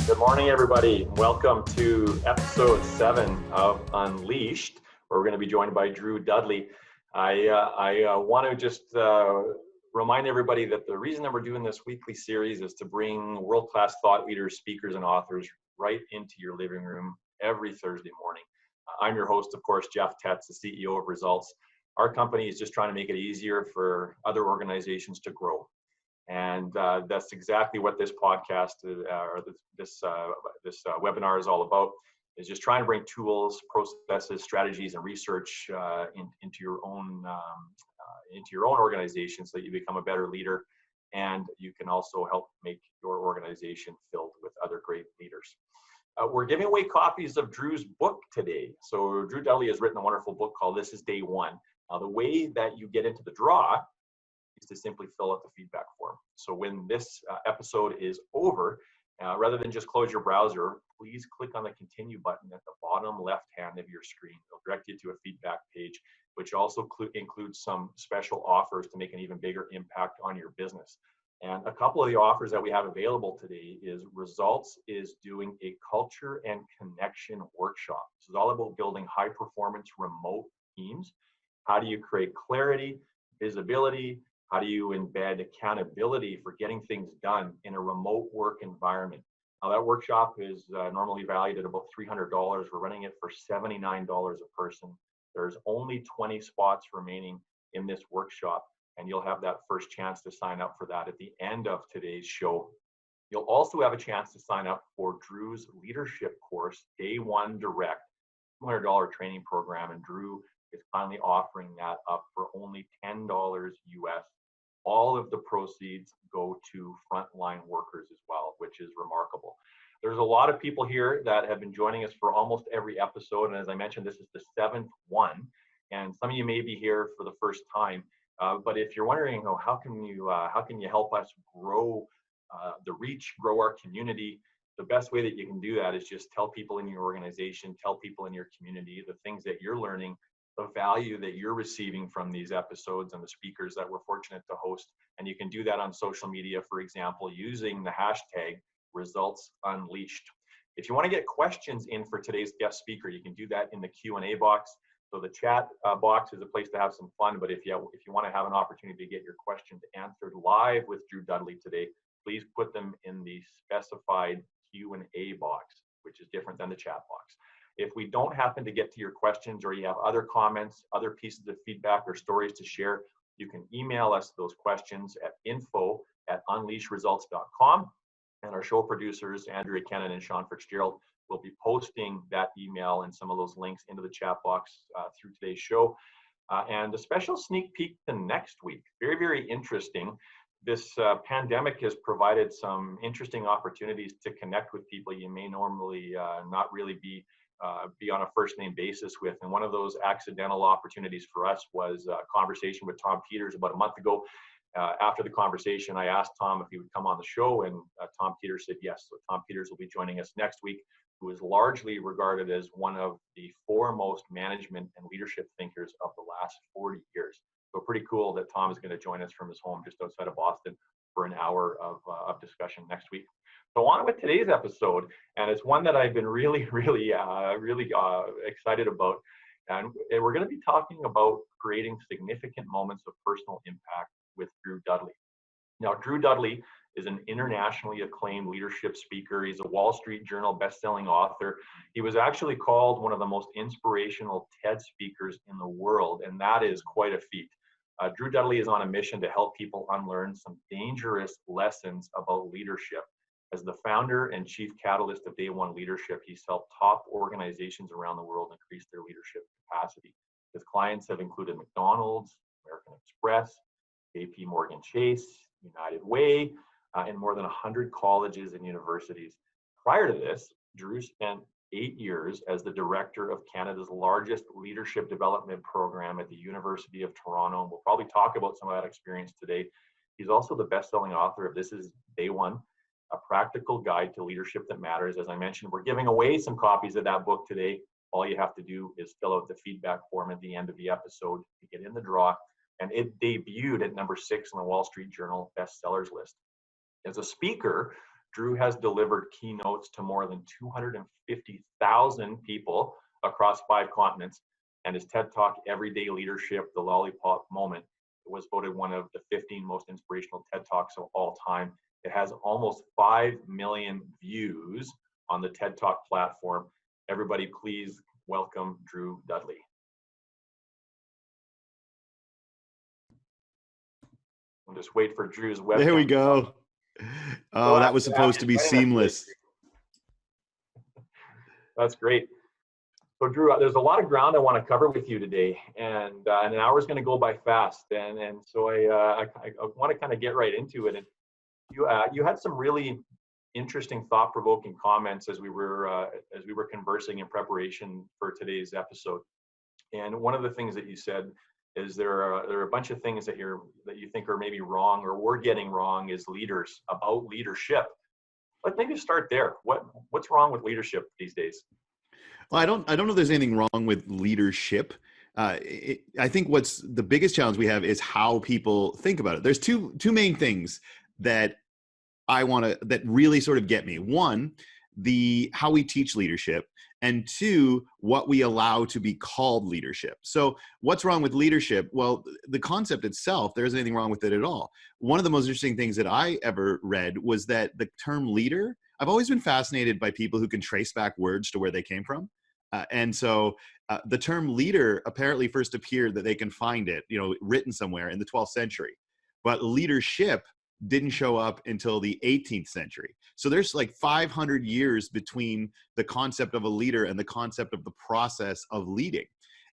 Good morning, everybody. Welcome to episode 7 of Unleashed, where we're going to be joined by Drew Dudley. I want to just remind everybody that the reason that we're doing this weekly series is to bring world-class thought leaders, speakers, and authors right into your living room every Thursday morning. I'm your host, of course, Jeff Tetz, the CEO of Results. Our company is just trying to make it easier for other organizations to grow. And that's exactly what this podcast or this webinar is all about, is just trying to bring tools, processes, strategies, and research into your own organization so that you become a better leader, and you can also help make your organization filled with other great leaders. We're giving away copies of Drew's book today. So Drew Dudley has written a wonderful book called This Is Day One. Now, the way that you get into the draw is to simply fill out the feedback form. So when this episode is over, rather than just close your browser, please click on the continue button at the bottom left hand of your screen. It'll direct you to a feedback page, which also includes some special offers to make an even bigger impact on your business. And a couple of the offers that we have available today is Results is doing a culture and connection workshop. This is all about building high performance remote teams. How do you create clarity, visibility? How do you embed accountability for getting things done in a remote work environment? Now, that workshop is normally valued at about $300. We're running it for $79 a person. There's only 20 spots remaining in this workshop, and you'll have that first chance to sign up for that at the end of today's show. You'll also have a chance to sign up for Drew's leadership course, Day One Direct, $200 training program, and Drew is finally offering that up for only $10 US. All of the proceeds go to frontline workers as well, which is remarkable. There's a lot of people here that have been joining us for almost every episode, and as I mentioned, this is the 7th one, and some of you may be here for the first time. But if you're wondering, how can you help us grow the reach, grow our community? The best way that you can do that is just tell people in your organization, tell people in your community the things that you're learning, the value that you're receiving from these episodes and the speakers that we're fortunate to host. And you can do that on social media, for example, using the hashtag Results Unleashed. If you want to get questions in for today's guest speaker, you can do that in the Q&A box. So the chat box is a place to have some fun, but if you want to have an opportunity to get your questions answered live with Drew Dudley today, please put them in the specified Q&A box, which is different than the chat box. If we don't happen to get to your questions, or you have other comments, other pieces of feedback or stories to share, you can email us those questions at info@unleashresults.com. And our show producers, Andrea Kennan and Sean Fitzgerald, will be posting that email and some of those links into the chat box through today's show. And a special sneak peek to next week. Very, very interesting. This pandemic has provided some interesting opportunities to connect with people you may normally not really be on a first name basis with. And one of those accidental opportunities for us was a conversation with Tom Peters about a month ago. After the conversation, I asked Tom if he would come on the show, and Tom Peters said yes. So Tom Peters will be joining us next week, who is largely regarded as one of the foremost management and leadership thinkers of the last 40 years. So pretty cool that Tom is going to join us from his home just outside of Boston for an hour of discussion next week. So on with today's episode, and it's one that I've been really excited about. And we're going to be talking about creating significant moments of personal impact with Drew Dudley. Now, Drew Dudley is an internationally acclaimed leadership speaker. He's a Wall Street Journal best-selling author. He was actually called one of the most inspirational TED speakers in the world, and that is quite a feat. Drew Dudley is on a mission to help people unlearn some dangerous lessons about leadership. As the founder and chief catalyst of Day One Leadership, he's helped top organizations around the world increase their leadership capacity. His clients have included McDonald's, American Express, JP Morgan Chase, United Way, and more than 100 colleges and universities. Prior to this, Drew spent 8 years as the director of Canada's largest leadership development program at the University of Toronto. And we'll probably talk about some of that experience today. He's also the best-selling author of This Is Day One, a practical guide to leadership that matters. As I mentioned, we're giving away some copies of that book today. All you have to do is fill out the feedback form at the end of the episode to get in the draw. And it debuted at number 6 on the Wall Street Journal bestsellers list. As a speaker, Drew has delivered keynotes to more than 250,000 people across 5 continents, and his TED Talk, Everyday Leadership, the Lollipop Moment, was voted one of the 15 most inspirational TED Talks of all time. It has almost 5 million views on the TED Talk platform. Everybody, please welcome Drew Dudley. We'll just wait for Drew's webcam. There we go. Oh, that was supposed to be seamless. That's great. So Drew, there's a lot of ground I want to cover with you today, and an hour is going to go by fast, and so I want to kind of get right into it. And you had some really interesting, thought-provoking comments as we were conversing in preparation for today's episode. And one of the things that you said is there are a bunch of things that you think are maybe wrong or we're getting wrong as leaders about leadership. Let's maybe start there. What's wrong with leadership these days? Well, I don't know if there's anything wrong with leadership. I think what's the biggest challenge we have is how people think about it. There's two main things that that really sort of get me. One, how we teach leadership, and two, what we allow to be called leadership. So what's wrong with leadership? Well, the concept itself, there isn't anything wrong with it at all. One of the most interesting things that I ever read was that the term leader, I've always been fascinated by people who can trace back words to where they came from. And so the term leader apparently first appeared, that they can find it, written somewhere in the 12th century. But leadership didn't show up until the 18th century. So there's like 500 years between the concept of a leader and the concept of the process of leading.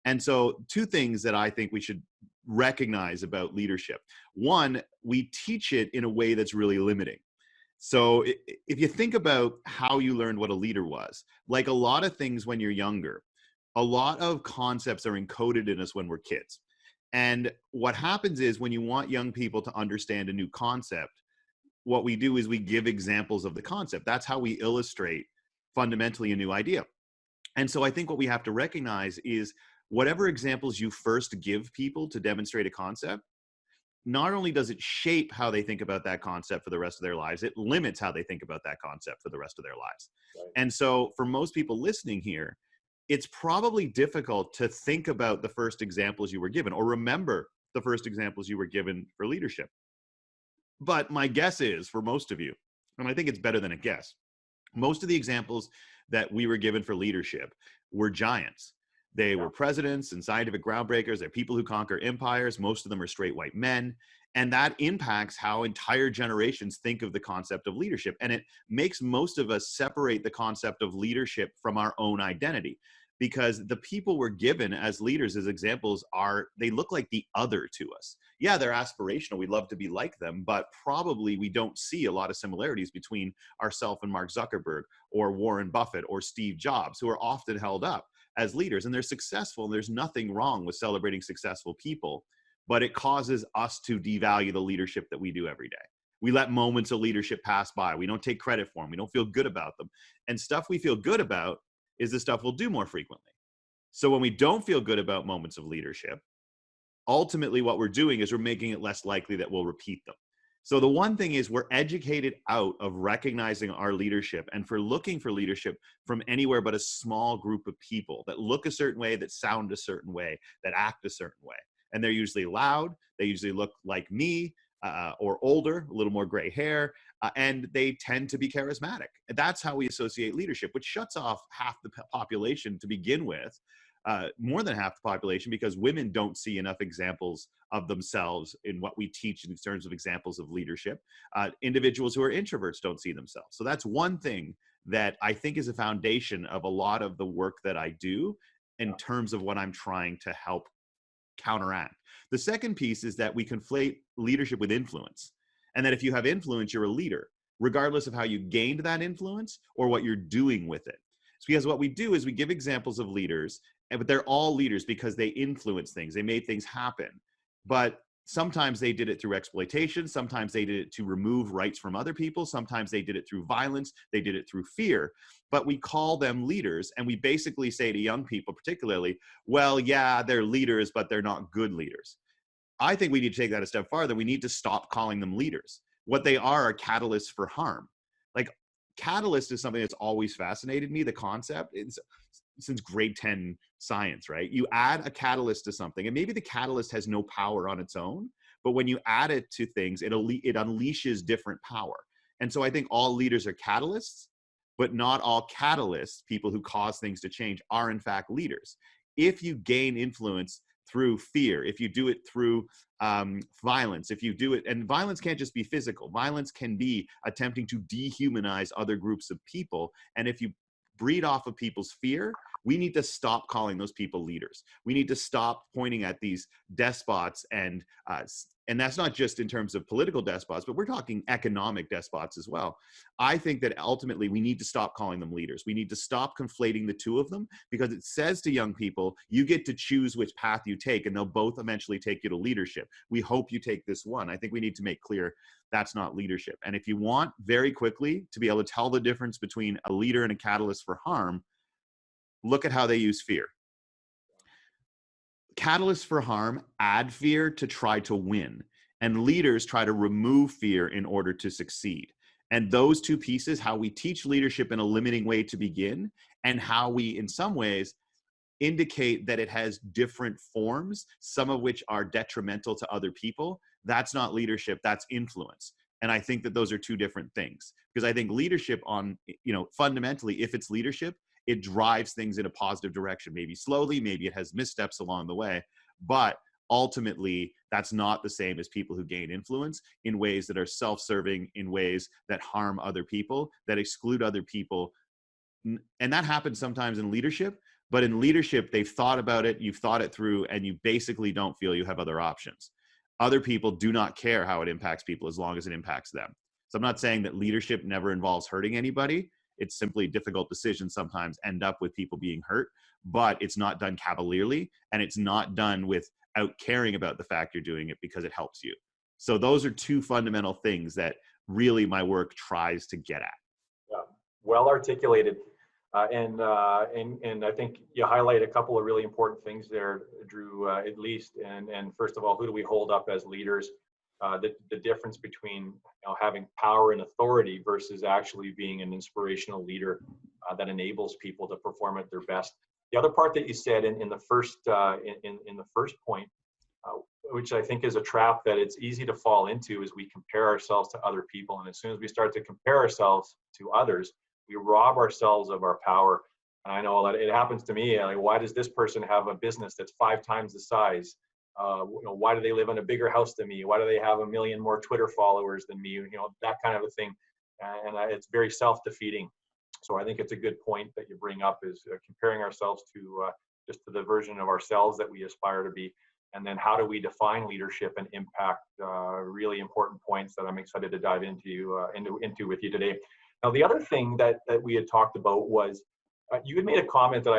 And so 2 things that I think we should recognize about leadership. One, we teach it in a way that's really limiting. So if you think about how you learned what a leader was, like a lot of things when you're younger, a lot of concepts are encoded in us when we're kids. And what happens is when you want young people to understand a new concept, what we do is we give examples of the concept. That's how we illustrate fundamentally a new idea. And so I think what we have to recognize is whatever examples you first give people to demonstrate a concept, not only does it shape how they think about that concept for the rest of their lives, it limits how they think about that concept for the rest of their lives. Right. And so for most people listening here, it's probably difficult to think about the first examples you were given or remember the first examples you were given for leadership. But my guess is for most of you, and I think it's better than a guess, most of the examples that we were given for leadership were giants. They were presidents and scientific groundbreakers. They're people who conquer empires. Most of them are straight white men. And that impacts how entire generations think of the concept of leadership. And it makes most of us separate the concept of leadership from our own identity, because the people we're given as leaders, as examples, they look like the other to us. Yeah, they're aspirational. We'd love to be like them, but probably we don't see a lot of similarities between ourselves and Mark Zuckerberg or Warren Buffett or Steve Jobs, who are often held up as leaders, and they're successful, and there's nothing wrong with celebrating successful people, but it causes us to devalue the leadership that we do every day. We let moments of leadership pass by. We don't take credit for them. We don't feel good about them. And stuff we feel good about is the stuff we'll do more frequently. So when we don't feel good about moments of leadership, ultimately what we're doing is we're making it less likely that we'll repeat them. So the one thing is we're educated out of recognizing our leadership and for looking for leadership from anywhere but a small group of people that look a certain way, that sound a certain way, that act a certain way. And they're usually loud. They usually look like me or older, a little more gray hair, and they tend to be charismatic. That's how we associate leadership, which shuts off half the population to begin with. More than half the population, because women don't see enough examples of themselves in what we teach in terms of examples of leadership. Individuals who are introverts don't see themselves. So that's one thing that I think is a foundation of a lot of the work that I do in terms of what I'm trying to help counteract. The second piece is that we conflate leadership with influence, and that if you have influence, you're a leader, regardless of how you gained that influence or what you're doing with it. It's because what we do is we give examples of leaders, but they're all leaders because they influence things. They made things happen. But sometimes they did it through exploitation. Sometimes they did it to remove rights from other people. Sometimes they did it through violence. They did it through fear. But we call them leaders. And we basically say to young people particularly, well, yeah, they're leaders, but they're not good leaders. I think we need to take that a step farther. We need to stop calling them leaders. What they are catalysts for harm. Like, catalyst is something that's always fascinated me, the concept. It's since grade 10 science, right? You add a catalyst to something, and maybe the catalyst has no power on its own, but when you add it to things, it unleashes different power. And so I think all leaders are catalysts, but not all catalysts, people who cause things to change, are in fact leaders. If you gain influence through fear, if you do it through violence, if you do it, and violence can't just be physical, violence can be attempting to dehumanize other groups of people. And if you breed off of people's fear, we need to stop calling those people leaders. We need to stop pointing at these despots, and that's not just in terms of political despots, but we're talking economic despots as well. I think that ultimately we need to stop calling them leaders. We need to stop conflating the two of them, because it says to young people, you get to choose which path you take, and they'll both eventually take you to leadership. We hope you take this one. I think we need to make clear that's not leadership. And if you want very quickly to be able to tell the difference between a leader and a catalyst for harm, look at how they use fear. Catalysts for harm add fear to try to win, and leaders try to remove fear in order to succeed. And those two pieces, how we teach leadership in a limiting way to begin, and how we, in some ways, indicate that it has different forms, some of which are detrimental to other people, that's not leadership, that's influence. And I think that those are two different things, because I think leadership fundamentally, if it's leadership, it drives things in a positive direction, maybe slowly, maybe it has missteps along the way, but ultimately that's not the same as people who gain influence in ways that are self-serving, in ways that harm other people, that exclude other people. And that happens sometimes in leadership, but in leadership, they've thought about it, you've thought it through, and you basically don't feel you have other options. Other people do not care how it impacts people as long as it impacts them. So I'm not saying that leadership never involves hurting anybody. It's simply difficult decisions sometimes end up with people being hurt, but it's not done cavalierly, and it's not done without caring about the fact you're doing it because it helps you. So those are two fundamental things that really my work tries to get at. Yeah, well articulated. And I think you highlight a couple of really important things there, Drew, at least. And first of all, who do we hold up as leaders? The difference between having power and authority versus actually being an inspirational leader that enables people to perform at their best. The other part that you said in the first point, which I think is a trap that it's easy to fall into, is we compare ourselves to other people, and as soon as we start to compare ourselves to others, we rob ourselves of our power. And I know that it happens to me. Like, why does this person have a business that's 5 times the size? Why do they live in a bigger house than me? Why do they have 1 million more Twitter followers than me? That kind of a thing. And it's very self-defeating. So I think it's a good point that you bring up, is comparing ourselves to just to the version of ourselves that we aspire to be. And then how do we define leadership and impact? Really important points that I'm excited to dive into with you today. Now, the other thing that we had talked about was you had made a comment that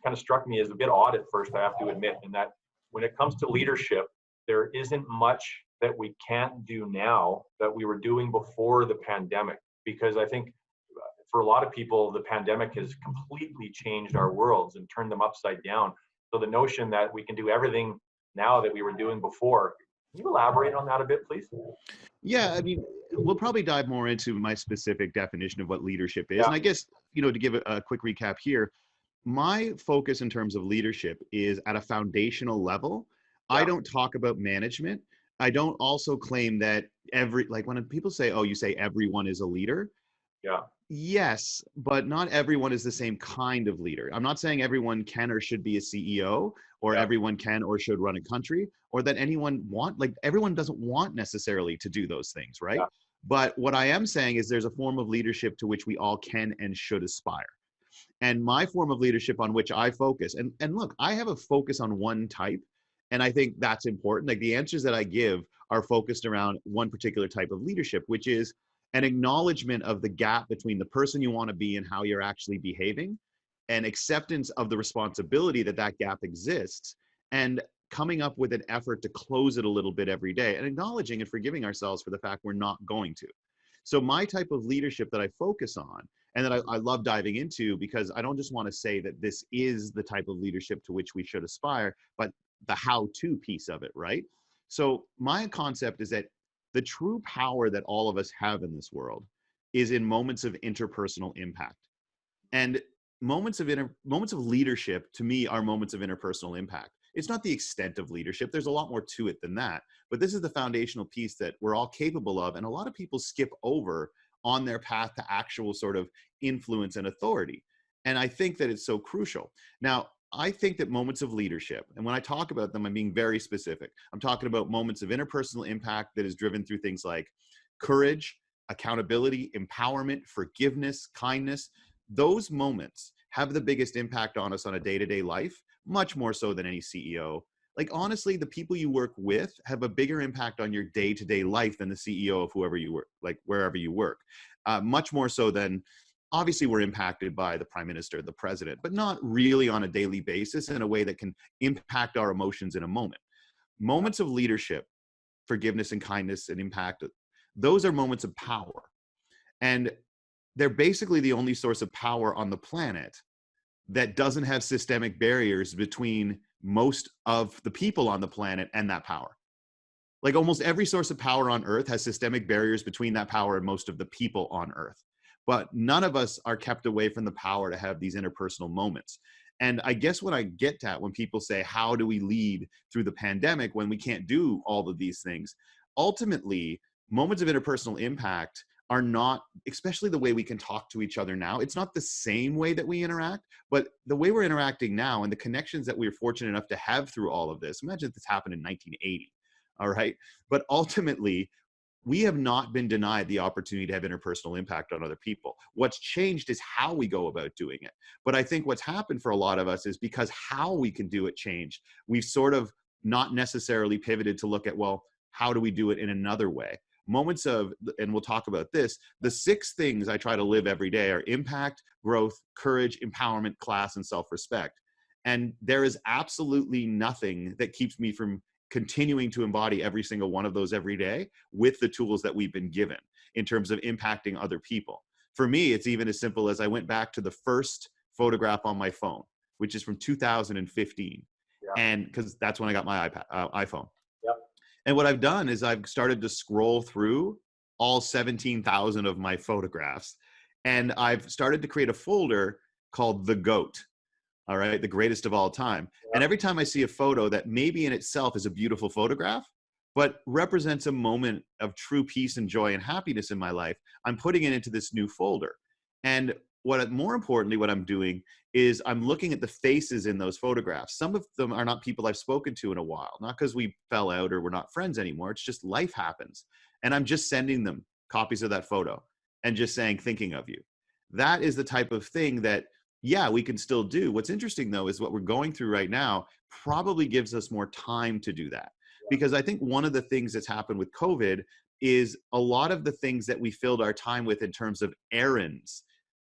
kind of struck me as a bit odd at first, I have to admit, in that when it comes to leadership, there isn't much that we can't do now that we were doing before the pandemic. Because I think for a lot of people, the pandemic has completely changed our worlds and turned them upside down. So the notion that we can do everything now that we were doing before, can you elaborate on that a bit, please? Yeah, I mean, we'll probably dive more into my specific definition of what leadership is. Yeah. And I guess, to give a quick recap here, my focus in terms of leadership is at a foundational level. Yeah. I don't talk about management. I don't also claim that when people say, oh, you say everyone is a leader. Yeah. Yes, but not everyone is the same kind of leader. I'm not saying everyone can or should be a CEO, or everyone can or should run a country, or that everyone doesn't want necessarily to do those things, right? Yeah. But what I am saying is there's a form of leadership to which we all can and should aspire. And my form of leadership on which I focus, and look, I have a focus on one type, and I think that's important. Like, the answers that I give are focused around one particular type of leadership, which is an acknowledgement of the gap between the person you want to be and how you're actually behaving, and acceptance of the responsibility that that gap exists, and coming up with an effort to close it a little bit every day, and acknowledging and forgiving ourselves for the fact we're not going to. So my type of leadership that I focus on, and that I love diving into, because I don't just want to say that this is the type of leadership to which we should aspire, but the how-to piece of it, right? So my concept is that the true power that all of us have in this world is in moments of interpersonal impact. And moments of leadership to me are moments of interpersonal impact. It's not the extent of leadership. There's a lot more to it than that. But this is the foundational piece that we're all capable of. And a lot of people skip over on their path to actual sort of influence and authority. And I think that it's so crucial. Now, I think that moments of leadership, and when I talk about them, I'm being very specific. I'm talking about moments of interpersonal impact that is driven through things like courage, accountability, empowerment, forgiveness, kindness. Those moments have the biggest impact on us on a day-to-day life, much more so than any CEO. Like, honestly, the people you work with have a bigger impact on your day-to-day life than the CEO of whoever you work, like wherever you work. Much more so than, obviously we're impacted by the prime minister, the president, but not really on a daily basis in a way that can impact our emotions in a moment. Moments of leadership, forgiveness and kindness and impact, those are moments of power. And they're basically the only source of power on the planet that doesn't have systemic barriers between most of the people on the planet and that power. Like, almost every source of power on Earth has systemic barriers between that power and most of the people on Earth. But none of us are kept away from the power to have these interpersonal moments. And I guess what I get at when people say, how do we lead through the pandemic when we can't do all of these things? Ultimately, moments of interpersonal impact are not, especially the way we can talk to each other now, it's not the same way that we interact, but the way we're interacting now and the connections that we're fortunate enough to have through all of this. Imagine if this happened in 1980, all right? But ultimately, we have not been denied the opportunity to have interpersonal impact on other people. What's changed is how we go about doing it. But I think what's happened for a lot of us is because how we can do it changed. We've sort of not necessarily pivoted to look at, well, how do we do it in another way? Moments of, and we'll talk about this, the 6 things I try to live every day are impact, growth, courage, empowerment, class, and self-respect. And there is absolutely nothing that keeps me from continuing to embody every single one of those every day with the tools that we've been given in terms of impacting other people. For me, it's even as simple as I went back to the first photograph on my phone, which is from 2015. Yeah. And because that's when I got my iPhone. Yep. And what I've done is I've started to scroll through all 17,000 of my photographs. And I've started to create a folder called The GOAT. All right, the greatest of all time. Yeah. And every time I see a photo that maybe in itself is a beautiful photograph, but represents a moment of true peace and joy and happiness in my life, I'm putting it into this new folder. And more importantly, what I'm doing is I'm looking at the faces in those photographs. Some of them are not people I've spoken to in a while, not because we fell out or we're not friends anymore. It's just life happens. And I'm just sending them copies of that photo and just saying, thinking of you. That is the type of thing that, yeah, we can still do. What's interesting, though, is what we're going through right now probably gives us more time to do that. Because I think one of the things that's happened with COVID is a lot of the things that we filled our time with in terms of errands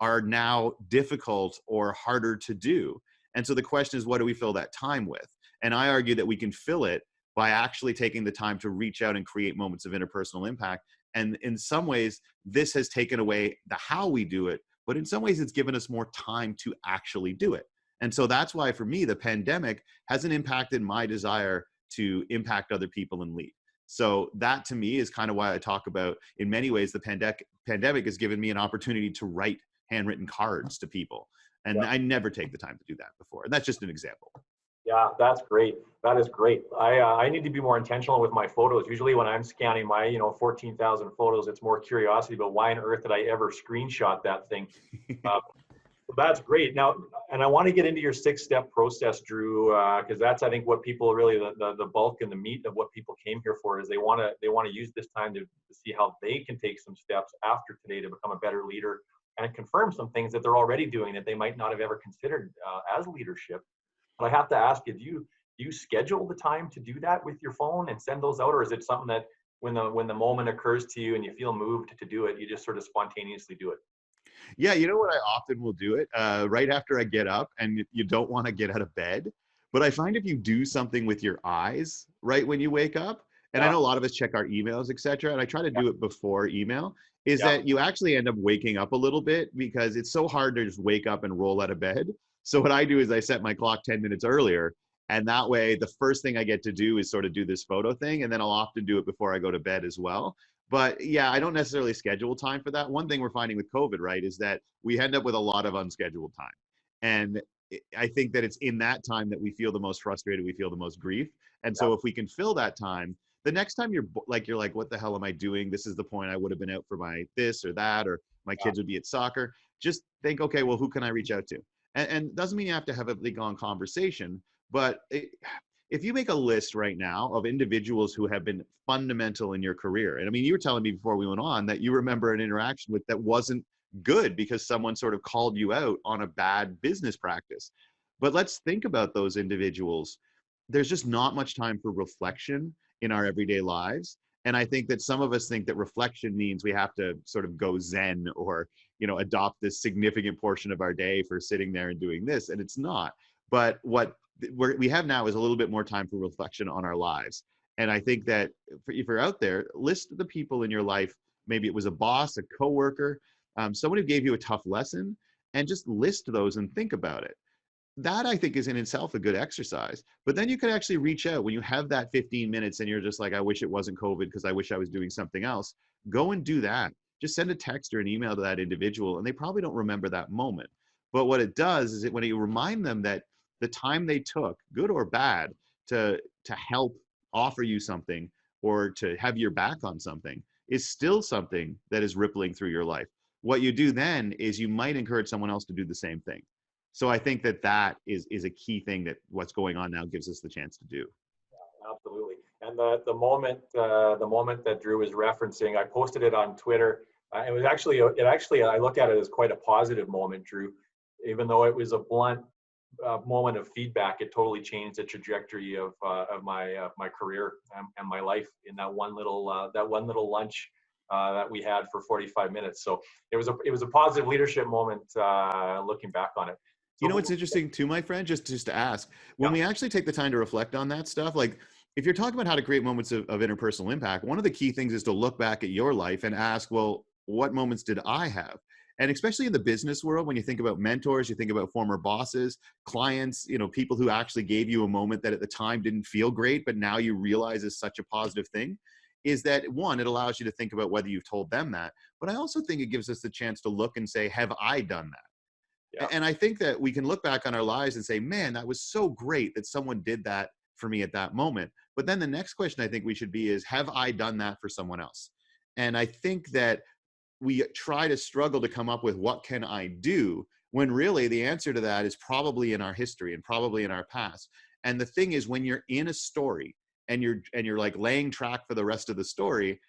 are now difficult or harder to do. And so the question is, what do we fill that time with? And I argue that we can fill it by actually taking the time to reach out and create moments of interpersonal impact. And in some ways, this has taken away the how we do it, but in some ways it's given us more time to actually do it. And so that's why, for me, the pandemic hasn't impacted my desire to impact other people and lead. So that, to me, is kind of why I talk about, in many ways, the pandemic has given me an opportunity to write handwritten cards to people. And I never take the time to do that before. And that's just an example. Yeah, that's great. That is great. I need to be more intentional with my photos. Usually when I'm scanning my 14,000 photos, it's more curiosity, but why on earth did I ever screenshot that thing? That's great. Now, and I want to get into your 6-step process, Drew, because that's, I think, what people really, the bulk and the meat of what people came here for, is they want to use this time to see how they can take some steps after today to become a better leader and confirm some things that they're already doing that they might not have ever considered as leadership. But I have to ask you, do you schedule the time to do that with your phone and send those out, or is it something that when the moment occurs to you and you feel moved to do it, you just sort of spontaneously do it? Yeah, you know what, I often will do it right after I get up, and you don't want to get out of bed. But I find if you do something with your eyes right when you wake up, and I know a lot of us check our emails, etc., and I try to do it before email, is that you actually end up waking up a little bit, because it's so hard to just wake up and roll out of bed. So what I do is I set my clock 10 minutes earlier, and that way the first thing I get to do is sort of do this photo thing, and then I'll often do it before I go to bed as well. But yeah, I don't necessarily schedule time for that. One thing we're finding with COVID, right, is that we end up with a lot of unscheduled time. And I think that it's in that time that we feel the most frustrated, we feel the most grief. And Yeah, so if we can fill that time, the next time you're like, what the hell am I doing? This is the point I would have been out for my this or that, or my yeah, kids would be at soccer. Just think, okay, well, who can I reach out to? And doesn't mean you have to have a big long conversation, but if you make a list right now of individuals who have been fundamental in your career, and I mean, you were telling me before we went on that you remember an interaction with that wasn't good because someone sort of called you out on a bad business practice. But let's think about those individuals. There's just not much time for reflection in our everyday lives. And I think that some of us think that reflection means we have to sort of go Zen or, adopt this significant portion of our day for sitting there and doing this. And it's not. But what we have now is a little bit more time for reflection on our lives. And I think that if you're out there, list the people in your life. Maybe it was a boss, a coworker, someone who gave you a tough lesson, and just list those and think about it. That I think is in itself a good exercise. But then you can actually reach out when you have that 15 minutes and you're just like, I wish it wasn't COVID because I wish I was doing something else. Go and do that. Just send a text or an email to that individual, and they probably don't remember that moment. But what it does is when you remind them that the time they took, good or bad, to help offer you something or to have your back on something is still something that is rippling through your life. What you do then is you might encourage someone else to do the same thing. So I think that is a key thing that what's going on now gives us the chance to do. absolutely. And the moment that Drew was referencing, I posted it on Twitter. I look at it as quite a positive moment, Drew. Even though it was a blunt moment of feedback, it totally changed the trajectory of my career and my life in that one little lunch that we had for 45 minutes. So it was a positive leadership moment looking back on it. You So know what's interesting too, my friend, just to ask, when yeah, we actually take the time to reflect on that stuff, like if you're talking about how to create moments of interpersonal impact, one of the key things is to look back at your life and ask, well, what moments did I have? And especially in the business world, when you think about mentors, you think about former bosses, clients, people who actually gave you a moment that at the time didn't feel great, but now you realize is such a positive thing, is that one, it allows you to think about whether you've told them that. But I also think it gives us the chance to look and say, have I done that? yeah, And I think that we can look back on our lives and say, man, that was so great that someone did that for me at that moment. But then the next question I think we should be is, have I done that for someone else? And I think that we try to struggle to come up with what can I do, when really the answer to that is probably in our history and probably in our past. And the thing is, when you're in a story and you're like laying track for the rest of the story,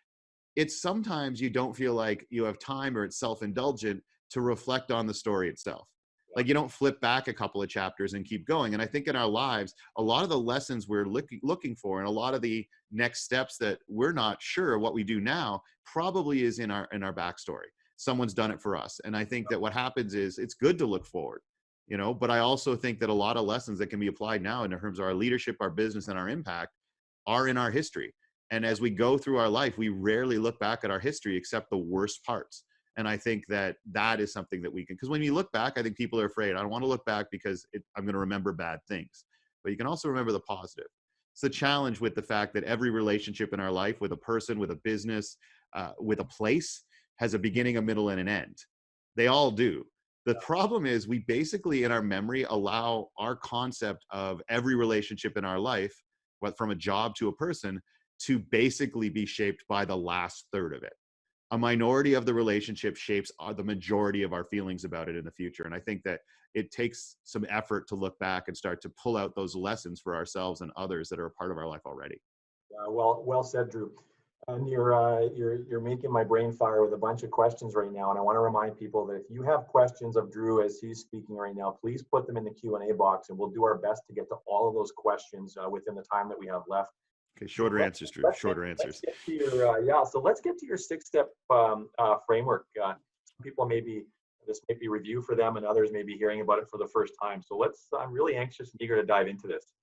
it's sometimes you don't feel like you have time, or it's self-indulgent to reflect on the story itself. yeah, Like you don't flip back a couple of chapters and keep going. And I think in our lives, a lot of the lessons we're looking for, and a lot of the next steps that we're not sure what we do now, probably is in our backstory. Someone's done it for us. And I think that what happens is it's good to look forward, but I also think that a lot of lessons that can be applied now in terms of our leadership, our business, and our impact are in our history. And as we go through our life, we rarely look back at our history except the worst parts. And I think that is something that we can, because when you look back, I think people are afraid. I don't want to look back because I'm going to remember bad things, but you can also remember the positive. It's the challenge with the fact that every relationship in our life, with a person, with a business, with a place, has a beginning, a middle, and an end. They all do. The problem is we basically in our memory allow our concept of every relationship in our life, what from a job to a person, to basically be shaped by the last third of it. A minority of the relationship shapes the majority of our feelings about it in the future. And I think that it takes some effort to look back and start to pull out those lessons for ourselves and others that are a part of our life already. well said, Drew. And you're making my brain fire with a bunch of questions right now. And I want to remind people that if you have questions of Drew as he's speaking right now, please put them in the Q&A box, and we'll do our best to get to all of those questions within the time that we have left. Okay, shorter answers, Drew. Shorter answers. Let's get to your so let's get to your 6-step framework. Some people this may be review for them, and others may be hearing about it for the first time. So I'm really anxious and eager to dive into this.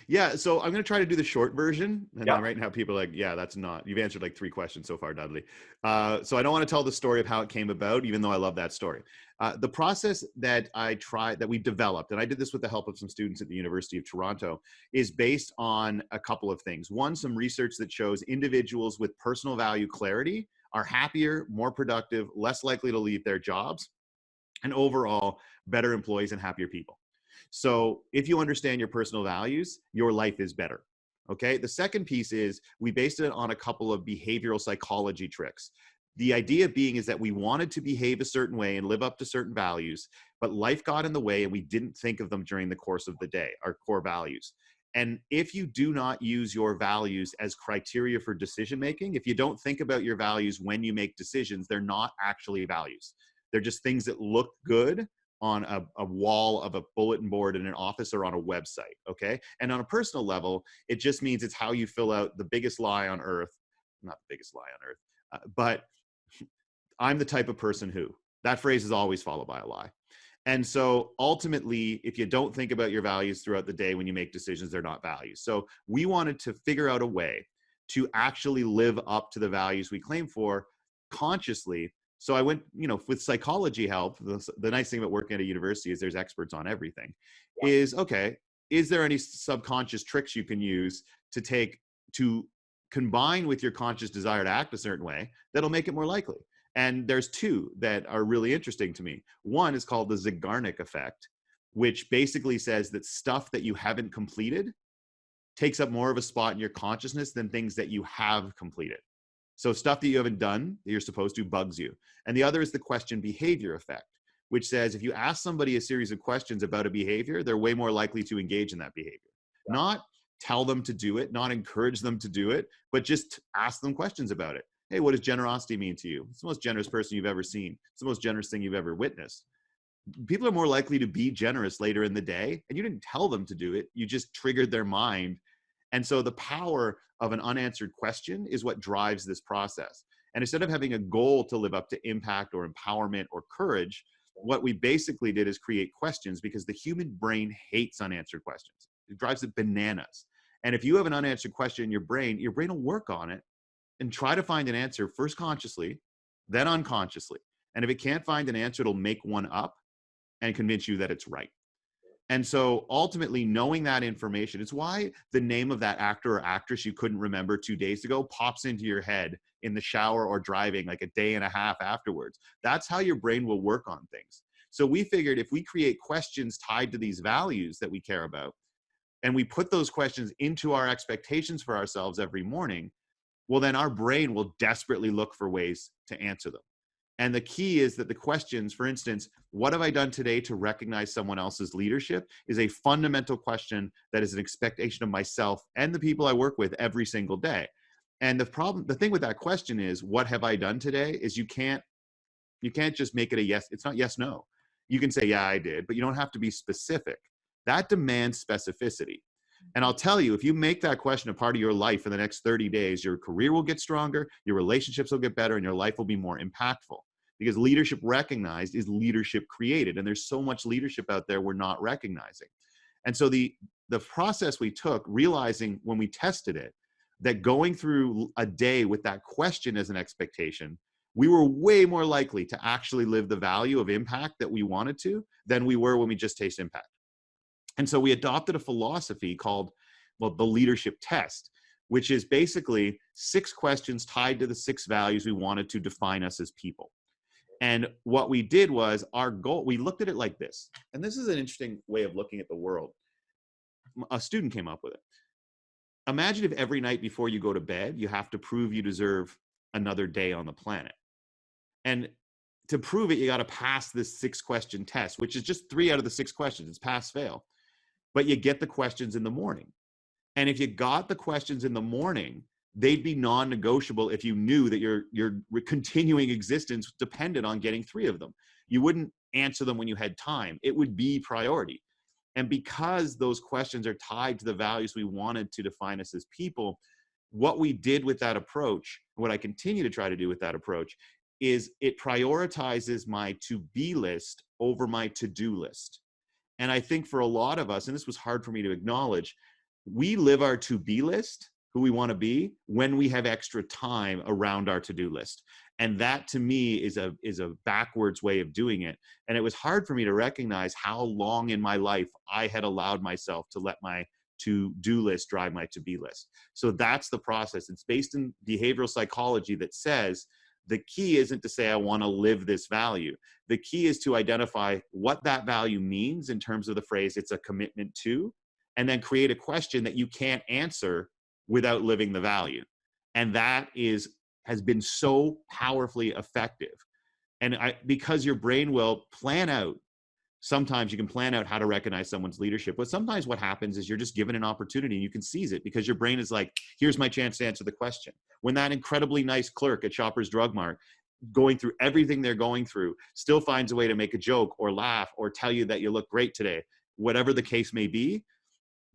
Yeah, so I'm going to try to do the short version. And Yeah. then right now people are like, yeah, that's not, you've answered like 3 questions so far, Dudley. So I don't want to tell the story of how it came about, even though I love that story. The process that that we developed, and I did this with the help of some students at the University of Toronto, is based on a couple of things. One, some research that shows individuals with personal value clarity are happier, more productive, less likely to leave their jobs, and overall better employees and happier people. So if you understand your personal values, your life is better. Okay. The second piece is we based it on a couple of behavioral psychology tricks. The idea being is that we wanted to behave a certain way and live up to certain values, but life got in the way and we didn't think of them during the course of the day, our core values. And if you do not use your values as criteria for decision making, if you don't think about your values when you make decisions, they're not actually values. They're just things that look good on a wall of a bulletin board in an office or on a website, okay? And on a personal level, it just means it's how you fill out the biggest lie on earth, not the biggest lie on earth, but I'm the type of person who, that phrase is always followed by a lie. And so ultimately, if you don't think about your values throughout the day when you make decisions, they're not values. So we wanted to figure out a way to actually live up to the values we claim for consciously. So I went, with psychology help, the nice thing about working at a university is there's experts on everything, is, okay, is there any subconscious tricks you can use to combine with your conscious desire to act a certain way that'll make it more likely? And there's 2 that are really interesting to me. One is called the Zeigarnik effect, which basically says that stuff that you haven't completed takes up more of a spot in your consciousness than things that you have completed. So stuff that you haven't done that you're supposed to bugs you. And the other is the question behavior effect, which says if you ask somebody a series of questions about a behavior, they're way more likely to engage in that behavior. Yeah. Not tell them to do it, not encourage them to do it, but just ask them questions about it. Hey, what does generosity mean to you? It's the most generous person you've ever seen. It's the most generous thing you've ever witnessed. People are more likely to be generous later in the day, and you didn't tell them to do it. You just triggered their mind. And so the power of an unanswered question is what drives this process. And instead of having a goal to live up to impact or empowerment or courage, what we basically did is create questions, because the human brain hates unanswered questions. It drives it bananas. And if you have an unanswered question in your brain will work on it and try to find an answer, first consciously, then unconsciously. And if it can't find an answer, it'll make one up and convince you that it's right. And so ultimately knowing that information, it's why the name of that actor or actress you couldn't remember 2 days ago pops into your head in the shower or driving like a day and a half afterwards. That's how your brain will work on things. So we figured if we create questions tied to these values that we care about, and we put those questions into our expectations for ourselves every morning, well, then our brain will desperately look for ways to answer them. And the key is that the questions, for instance, what have I done today to recognize someone else's leadership, is a fundamental question that is an expectation of myself and the people I work with every single day. And the thing with that question is, what have I done today, is you can't just make it a yes. It's not yes, no. You can say, yeah, I did, but you don't have to be specific. That demands specificity. And I'll tell you, if you make that question a part of your life for the next 30 days, your career will get stronger, your relationships will get better, and your life will be more impactful. Because leadership recognized is leadership created. And there's so much leadership out there we're not recognizing. And so the process we took, realizing when we tested it, that going through a day with that question as an expectation, we were way more likely to actually live the value of impact that we wanted to than we were when we just taste impact. And so we adopted a philosophy called, the leadership test, which is basically 6 questions tied to the 6 values we wanted to define us as people. And what we did was, our goal, we looked at it like this. And this is an interesting way of looking at the world. A student came up with it. Imagine if every night before you go to bed, you have to prove you deserve another day on the planet. And to prove it, you got to pass this 6-question test, which is just 3 out of the 6 questions. It's pass, fail. But you get the questions in the morning. And if you got the questions in the morning, they'd be non-negotiable if you knew that your continuing existence depended on getting 3 of them. You wouldn't answer them when you had time. It would be priority. And because those questions are tied to the values we wanted to define us as people, what we did with that approach, what I continue to try to do with that approach, is it prioritizes my to-be list over my to-do list. And I think for a lot of us, and this was hard for me to acknowledge, we live our to-be list, who we want to be, when we have extra time around our to-do list. And that to me is a backwards way of doing it. And it was hard for me to recognize how long in my life I had allowed myself to let my to-do list drive my to-be list. So that's the process. It's based in behavioral psychology that says the key isn't to say, I want to live this value. The key is to identify what that value means in terms of the phrase, it's a commitment to, and then create a question that you can't answer without living the value. And that has been so powerfully effective. And because your brain will plan out, sometimes you can plan out how to recognize someone's leadership, but sometimes what happens is you're just given an opportunity and you can seize it because your brain is like, here's my chance to answer the question. When that incredibly nice clerk at Shoppers Drug Mart, going through everything they're going through, still finds a way to make a joke or laugh or tell you that you look great today, whatever the case may be,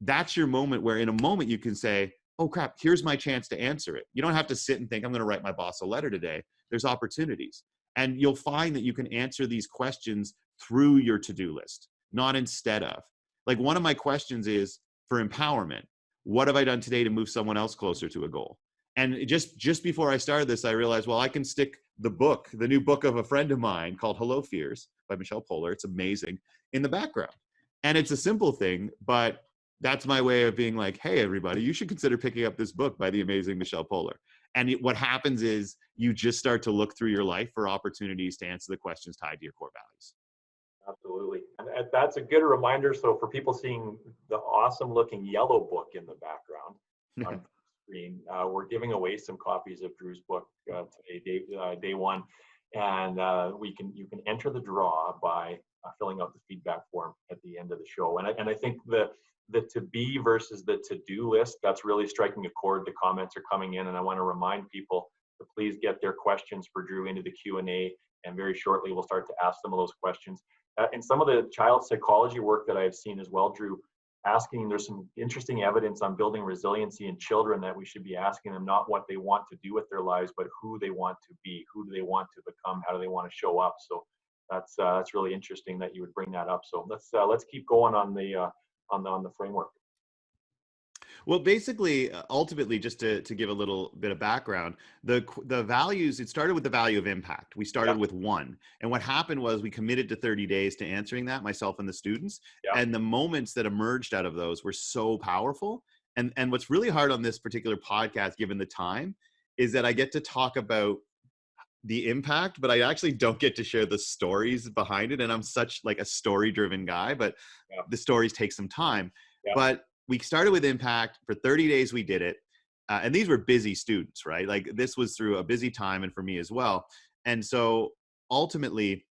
that's your moment where in a moment you can say, oh crap, here's my chance to answer it. You don't have to sit and think, I'm going to write my boss a letter today. There's opportunities. And you'll find that you can answer these questions through your to-do list, not instead of. Like one of my questions is for empowerment. What have I done today to move someone else closer to a goal? And just before I started this, I realized, well, I can stick the new book of a friend of mine called Hello Fears by Michelle Poler. It's amazing, in the background. And it's a simple thing, but that's my way of being like, hey, everybody, you should consider picking up this book by the amazing Michelle Poler. And what happens is you just start to look through your life for opportunities to answer the questions tied to your core values. Absolutely. And that's a good reminder. So for people seeing the awesome looking yellow book in the background on screen, we're giving away some copies of Drew's book today, day one. And you can enter the draw by filling out the feedback form at the end of the show. And I think the to be versus the to do list, that's really striking a chord. The comments are coming in, and I want to remind people to please get their questions for Drew into the Q&A, and very shortly we'll start to ask them those questions. And some of the child psychology work that I've seen as well, Drew, there's some interesting evidence on building resiliency in children that we should be asking them not what they want to do with their lives, but who they want to be, who do they want to become, how do they want to show up. So that's really interesting that you would bring that up. So let's keep going on the framework. Well, basically, ultimately, just to give a little bit of background, the values, it started with the value of impact. We started with one. And what happened was we committed to 30 days to answering that, myself and the students. Yeah. And the moments that emerged out of those were so powerful. And what's really hard on this particular podcast, given the time, is that I get to talk about the impact, but I actually don't get to share the stories behind it. And I'm such like a story-driven guy, but the stories take some time. Yeah. But we started with impact. For 30 days, we did it. And these were busy students, right? Like this was through a busy time, and for me as well. And so ultimately,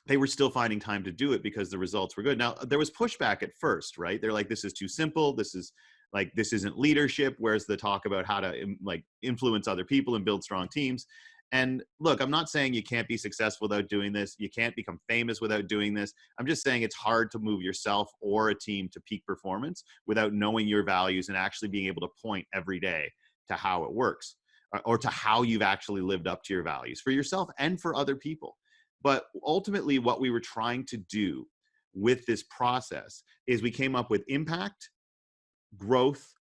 they were still finding time to do it because the results were good. Now, there was pushback at first, right? They're like, this is too simple. This isn't leadership. Where's the talk about how to like influence other people and build strong teams? And look, I'm not saying you can't be successful without doing this. You can't become famous without doing this. I'm just saying it's hard to move yourself or a team to peak performance without knowing your values and actually being able to point every day to how it works, or to how you've actually lived up to your values for yourself and for other people. But ultimately, what we were trying to do with this process is we came up with impact, growth,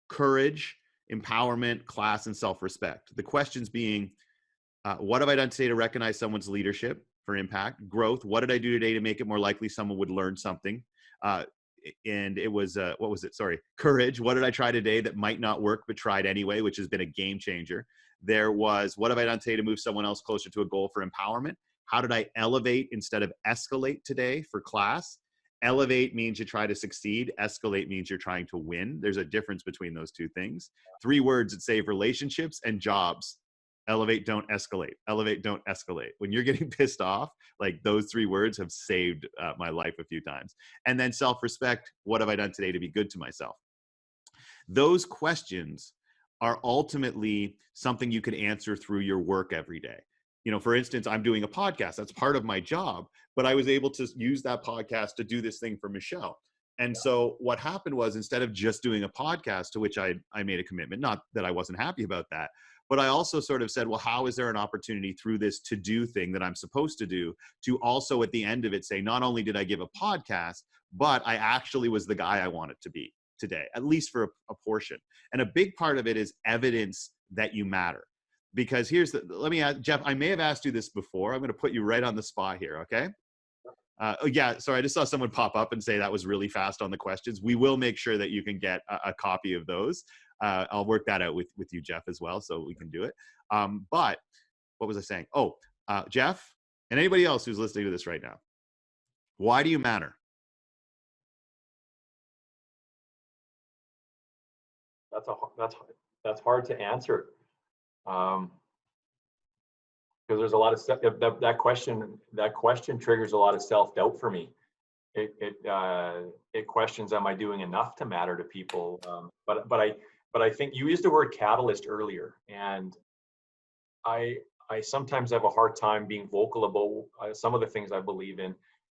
courage, empowerment, class, and self-respect. The questions being, what have I done today to recognize someone's leadership for impact? Growth, what did I do today to make it more likely someone would learn something? And it was, courage. What did I try today that might not work, but tried anyway, which has been a game changer? There was, what have I done today to move someone else closer to a goal for empowerment? How did I elevate instead of escalate today for class? Elevate means you try to succeed. Escalate means you're trying to win. There's a difference between those two things. 3 words that save relationships and jobs. Elevate, don't escalate. Elevate, don't escalate. When you're getting pissed off, like those 3 words have saved my life a few times. And then self-respect. What have I done today to be good to myself? Those questions are ultimately something you could answer through your work every day. You know, for instance, I'm doing a podcast. That's part of my job, but I was able to use that podcast to do this thing for Michelle. And so what happened was, instead of just doing a podcast, to which I made a commitment, not that I wasn't happy about that, but I also sort of said, well, how is there an opportunity through this to-do thing that I'm supposed to do to also at the end of it say, not only did I give a podcast, but I actually was the guy I wanted to be. today, at least for a portion. And a big part of it is evidence that you matter. Because let me ask, Jeff, I may have asked you this before. I'm going to put you right on the spot here, okay? Oh yeah, sorry, I just saw someone pop up and say that was really fast on the questions. We will make sure that you can get a copy of those. I'll work that out with you, Jeff, as well, so we can do it. But what was I saying? Oh, Jeff, and anybody else who's listening to this right now, why do you matter? That's hard to answer. Because there's a lot of that question triggers a lot of self-doubt for me. It questions, am I doing enough to matter to people? But I think you used the word catalyst earlier, and I sometimes have a hard time being vocal about some of the things I believe in.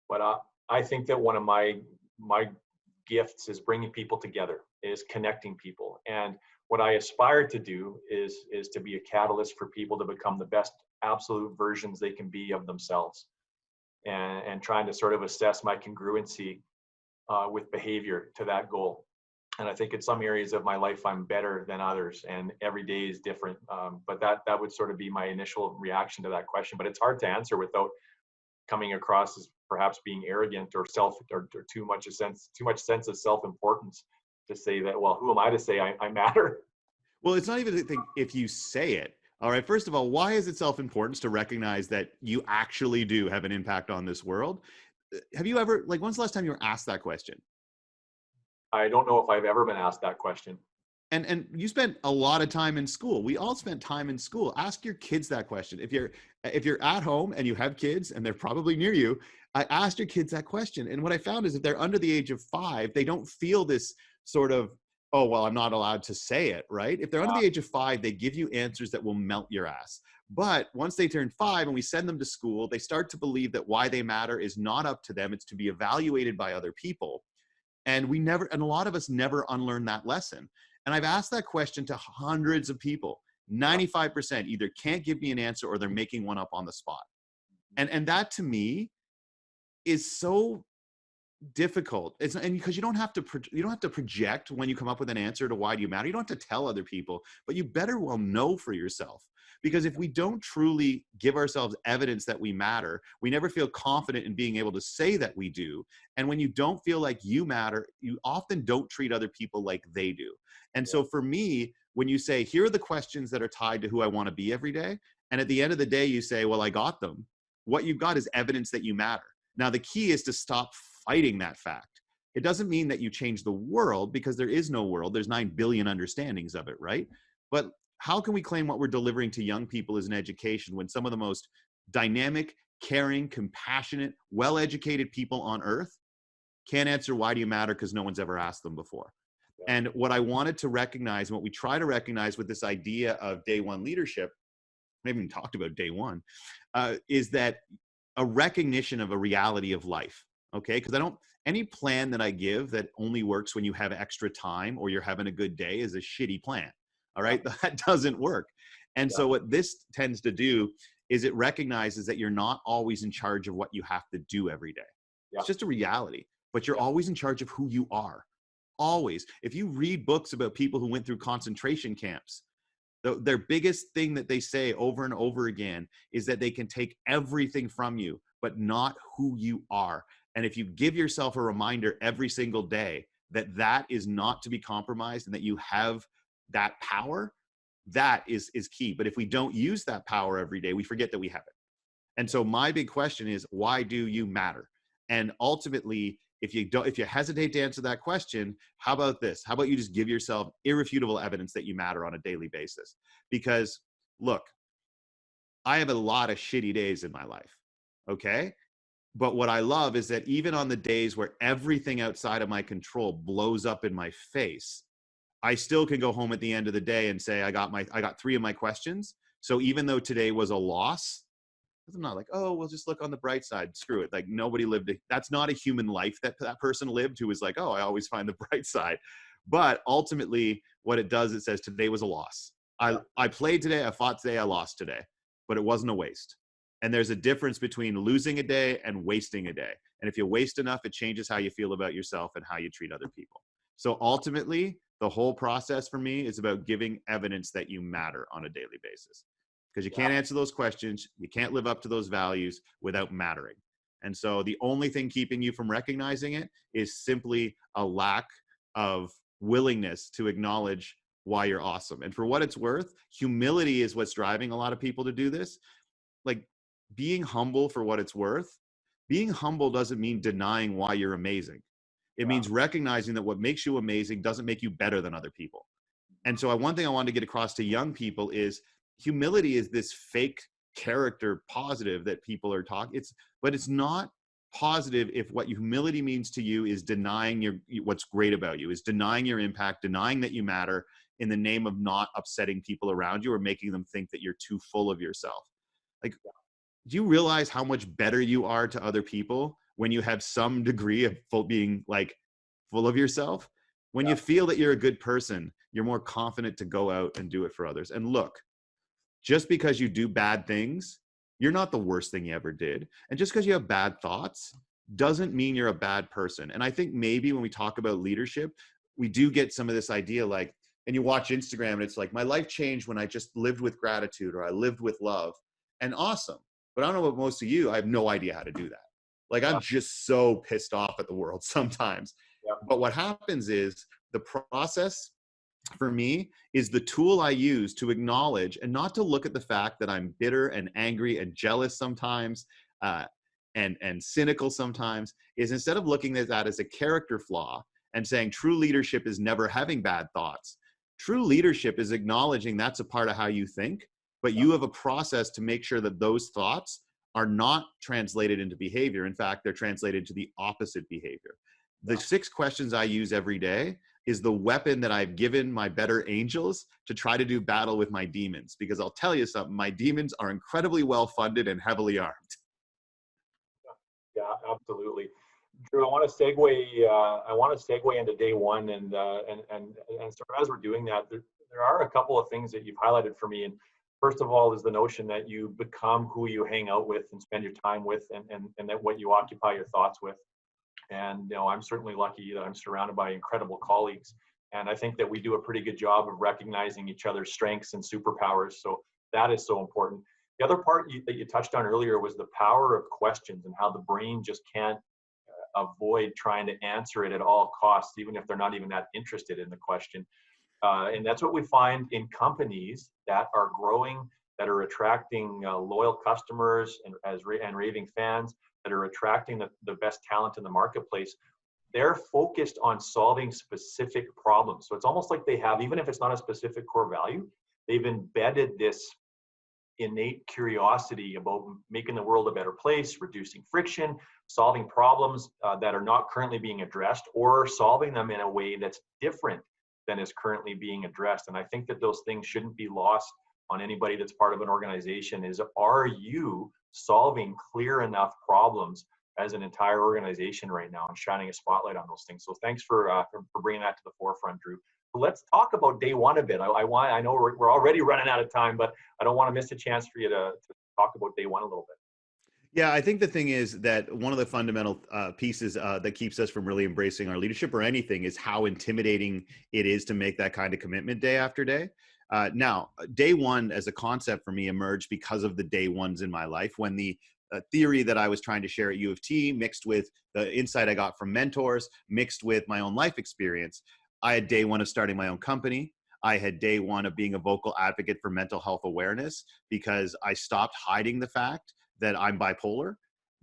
But I think that one of my gifts is bringing people together, is connecting people, and what I aspire to do is to be a catalyst for people to become the best absolute versions they can be of themselves, and trying to sort of assess my congruency with behavior to that goal. And I think in some areas of my life I'm better than others, and every day is different. But that would sort of be my initial reaction to that question. But it's hard to answer without coming across as perhaps being arrogant or too much sense of self-importance to say that, well, who am I to say I matter? Well, it's not even a thing if you say it. All right, first of all, why is it self-importance to recognize that you actually do have an impact on this world? Have you ever, when's the last time you were asked that question? I don't know if I've ever been asked that question. And you spent a lot of time in school. We all spent time in school. Ask your kids that question. If you're at home and you have kids and they're probably near you, I asked your kids that question. And what I found is if they're under the age of 5, they don't feel this sort of, oh, well, I'm not allowed to say it, right? If they're under the age of 5, they give you answers that will melt your ass. But once they turn 5 and we send them to school, they start to believe that why they matter is not up to them. It's to be evaluated by other people. And a lot of us never unlearn that lesson. And I've asked that question to hundreds of people. 95% either can't give me an answer or they're making one up on the spot. And that to me is so difficult. And because you don't have to project when you come up with an answer to why do you matter. You don't have to tell other people, but you better well know for yourself. Because if we don't truly give ourselves evidence that we matter, we never feel confident in being able to say that we do. And when you don't feel like you matter, you often don't treat other people like they do. And so for me, when you say, here are the questions that are tied to who I want to be every day, and at the end of the day, you say, well, I got them. What you've got is evidence that you matter. Now, the key is to stop fighting that fact. It doesn't mean that you change the world, because there is no world. There's 9 billion understandings of it, right? But how can we claim what we're delivering to young people is an education when some of the most dynamic, caring, compassionate, well-educated people on earth can't answer why do you matter because no one's ever asked them before? Yeah. And what I wanted to recognize, and what we try to recognize with this idea of day one leadership, I haven't even talked about day one, is that a recognition of a reality of life, okay? Because any plan that I give that only works when you have extra time or you're having a good day is a shitty plan. All right, that doesn't work. And so what this tends to do is it recognizes that you're not always in charge of what you have to do every day. It's just a reality, but you're always in charge of who you are. Always. If you read books about people who went through concentration camps, their biggest thing that they say over and over again is that they can take everything from you, but not who you are. And if you give yourself a reminder every single day that that is not to be compromised and that you have that power, that is key. But if we don't use that power every day, we forget that we have it. And so my big question is, why do you matter? And ultimately, if you hesitate to answer that question, how about this? How about you just give yourself irrefutable evidence that you matter on a daily basis? Because look, I have a lot of shitty days in my life, okay? But what I love is that even on the days where everything outside of my control blows up in my face, I still can go home at the end of the day and say, I got 3 of my questions. So even though today was a loss, I'm not like, oh, we'll just look on the bright side. Screw it. Like nobody lived. That's not a human life that person lived who was like, oh, I always find the bright side. But ultimately what it does, it says today was a loss. I played today. I fought today. I lost today, but it wasn't a waste. And there's a difference between losing a day and wasting a day. And if you waste enough, it changes how you feel about yourself and how you treat other people. So ultimately, the whole process for me is about giving evidence that you matter on a daily basis. Because you can't answer those questions, you can't live up to those values without mattering. And so the only thing keeping you from recognizing it is simply a lack of willingness to acknowledge why you're awesome. And for what it's worth, humility is what's driving a lot of people to do this. Like, being humble for what it's worth, being humble doesn't mean denying why you're amazing. It means recognizing that what makes you amazing doesn't make you better than other people. And so one thing I wanted to get across to young people is humility is this fake character positive that people are talking. But it's not positive if what humility means to you is denying what's great about you, is denying your impact, denying that you matter in the name of not upsetting people around you or making them think that you're too full of yourself. Like, do you realize how much better you are to other people when you have some degree of being like full of yourself? When you feel that you're a good person, you're more confident to go out and do it for others. And look, just because you do bad things, you're not the worst thing you ever did. And just because you have bad thoughts doesn't mean you're a bad person. And I think maybe when we talk about leadership, we do get some of this idea like, and you watch Instagram and it's like, my life changed when I just lived with gratitude or I lived with love. And awesome. But I don't know about most of you, I have no idea how to do that. Like, I'm just so pissed off at the world sometimes. But what happens is the process for me is the tool I use to acknowledge and not to look at the fact that I'm bitter and angry and jealous sometimes and cynical sometimes, is instead of looking at that as a character flaw and saying true leadership is never having bad thoughts. True leadership is acknowledging that's a part of how you think, but you have a process to make sure that those thoughts are not translated into behavior. In fact, they're translated to the opposite behavior. The 6 questions I use every day is the weapon that I've given my better angels to try to do battle with my demons. Because I'll tell you something, my demons are incredibly well funded and heavily armed. Yeah, absolutely. Drew, I want to segue into day one, and so as we're doing that, there are a couple of things that you've highlighted for me. And first of all is the notion that you become who you hang out with and spend your time with, and that what you occupy your thoughts with. And I'm certainly lucky that I'm surrounded by incredible colleagues, and I think that we do a pretty good job of recognizing each other's strengths and superpowers. So that is so important. The other part that you touched on earlier was the power of questions and how the brain just can't avoid trying to answer it at all costs, even if they're not even that interested in the question. And that's what we find in companies that are growing, that are attracting loyal customers and raving fans, that are attracting the best talent in the marketplace. They're focused on solving specific problems. So it's almost like they have, even if it's not a specific core value, they've embedded this innate curiosity about making the world a better place, reducing friction, solving problems that are not currently being addressed, or solving them in a way that's different than is currently being addressed. And I think that those things shouldn't be lost on anybody that's part of an organization. Are you solving clear enough problems as an entire organization right now and shining a spotlight on those things? So thanks for bringing that to the forefront, Drew. So let's talk about day one a bit. I know we're already running out of time, but I don't want to miss a chance for you to talk about day one a little bit. Yeah, I think the thing is that one of the fundamental pieces that keeps us from really embracing our leadership or anything is how intimidating it is to make that kind of commitment day after day. Now, day one as a concept for me emerged because of the day ones in my life, when the theory that I was trying to share at U of T mixed with the insight I got from mentors, mixed with my own life experience. I had day one of starting my own company. I had day one of being a vocal advocate for mental health awareness, because I stopped hiding the fact that I'm bipolar,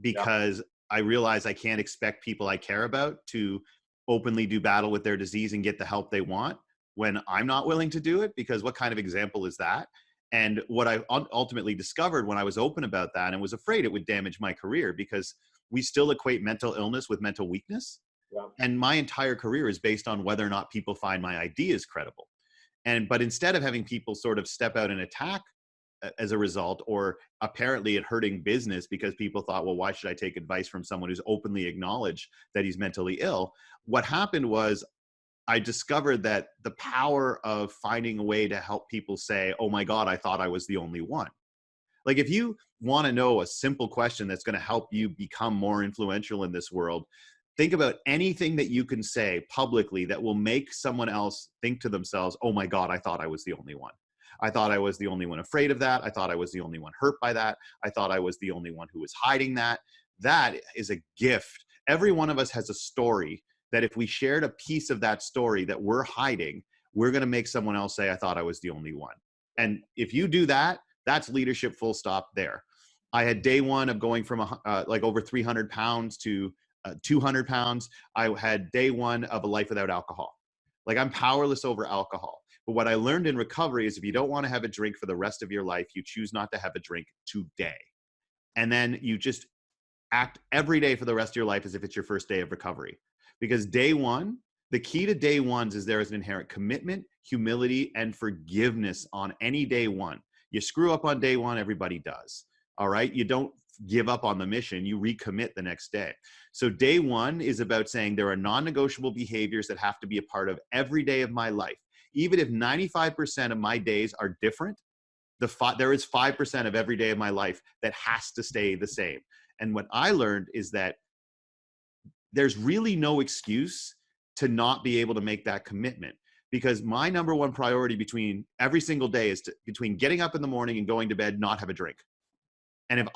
because I realized I can't expect people I care about to openly do battle with their disease and get the help they want when I'm not willing to do it, because what kind of example is that? And what I ultimately discovered when I was open about that and was afraid it would damage my career, because we still equate mental illness with mental weakness. And my entire career is based on whether or not people find my ideas credible. But instead of having people sort of step out and attack as a result, or apparently it hurting business because people thought, well, why should I take advice from someone who's openly acknowledged that he's mentally ill? What happened was I discovered that the power of finding a way to help people say, oh my God, I thought I was the only one. Like, if you want to know a simple question that's going to help you become more influential in this world, think about anything that you can say publicly that will make someone else think to themselves, oh my God, I thought I was the only one. I thought I was the only one afraid of that. I thought I was the only one hurt by that. I thought I was the only one who was hiding that. That is a gift. Every one of us has a story that if we shared a piece of that story that we're hiding, we're going to make someone else say, I thought I was the only one. And if you do that, that's leadership, full stop there. I had day one of going from like over 300 pounds to 200 pounds. I had day one of a life without alcohol. Like, I'm powerless over alcohol. But what I learned in recovery is if you don't want to have a drink for the rest of your life, you choose not to have a drink today. And then you just act every day for the rest of your life as if it's your first day of recovery. Because day one, the key to day ones is there is an inherent commitment, humility, and forgiveness on any day one. You screw up on day one, everybody does. All right. You don't give up on the mission, you recommit the next day. So day one is about saying there are non-negotiable behaviors that have to be a part of every day of my life. Even if 95% of my days are different, there is 5% of every day of my life that has to stay the same. And what I learned is that there's really no excuse to not be able to make that commitment, because my number one priority between every single day is between getting up in the morning and going to bed, not have a drink. And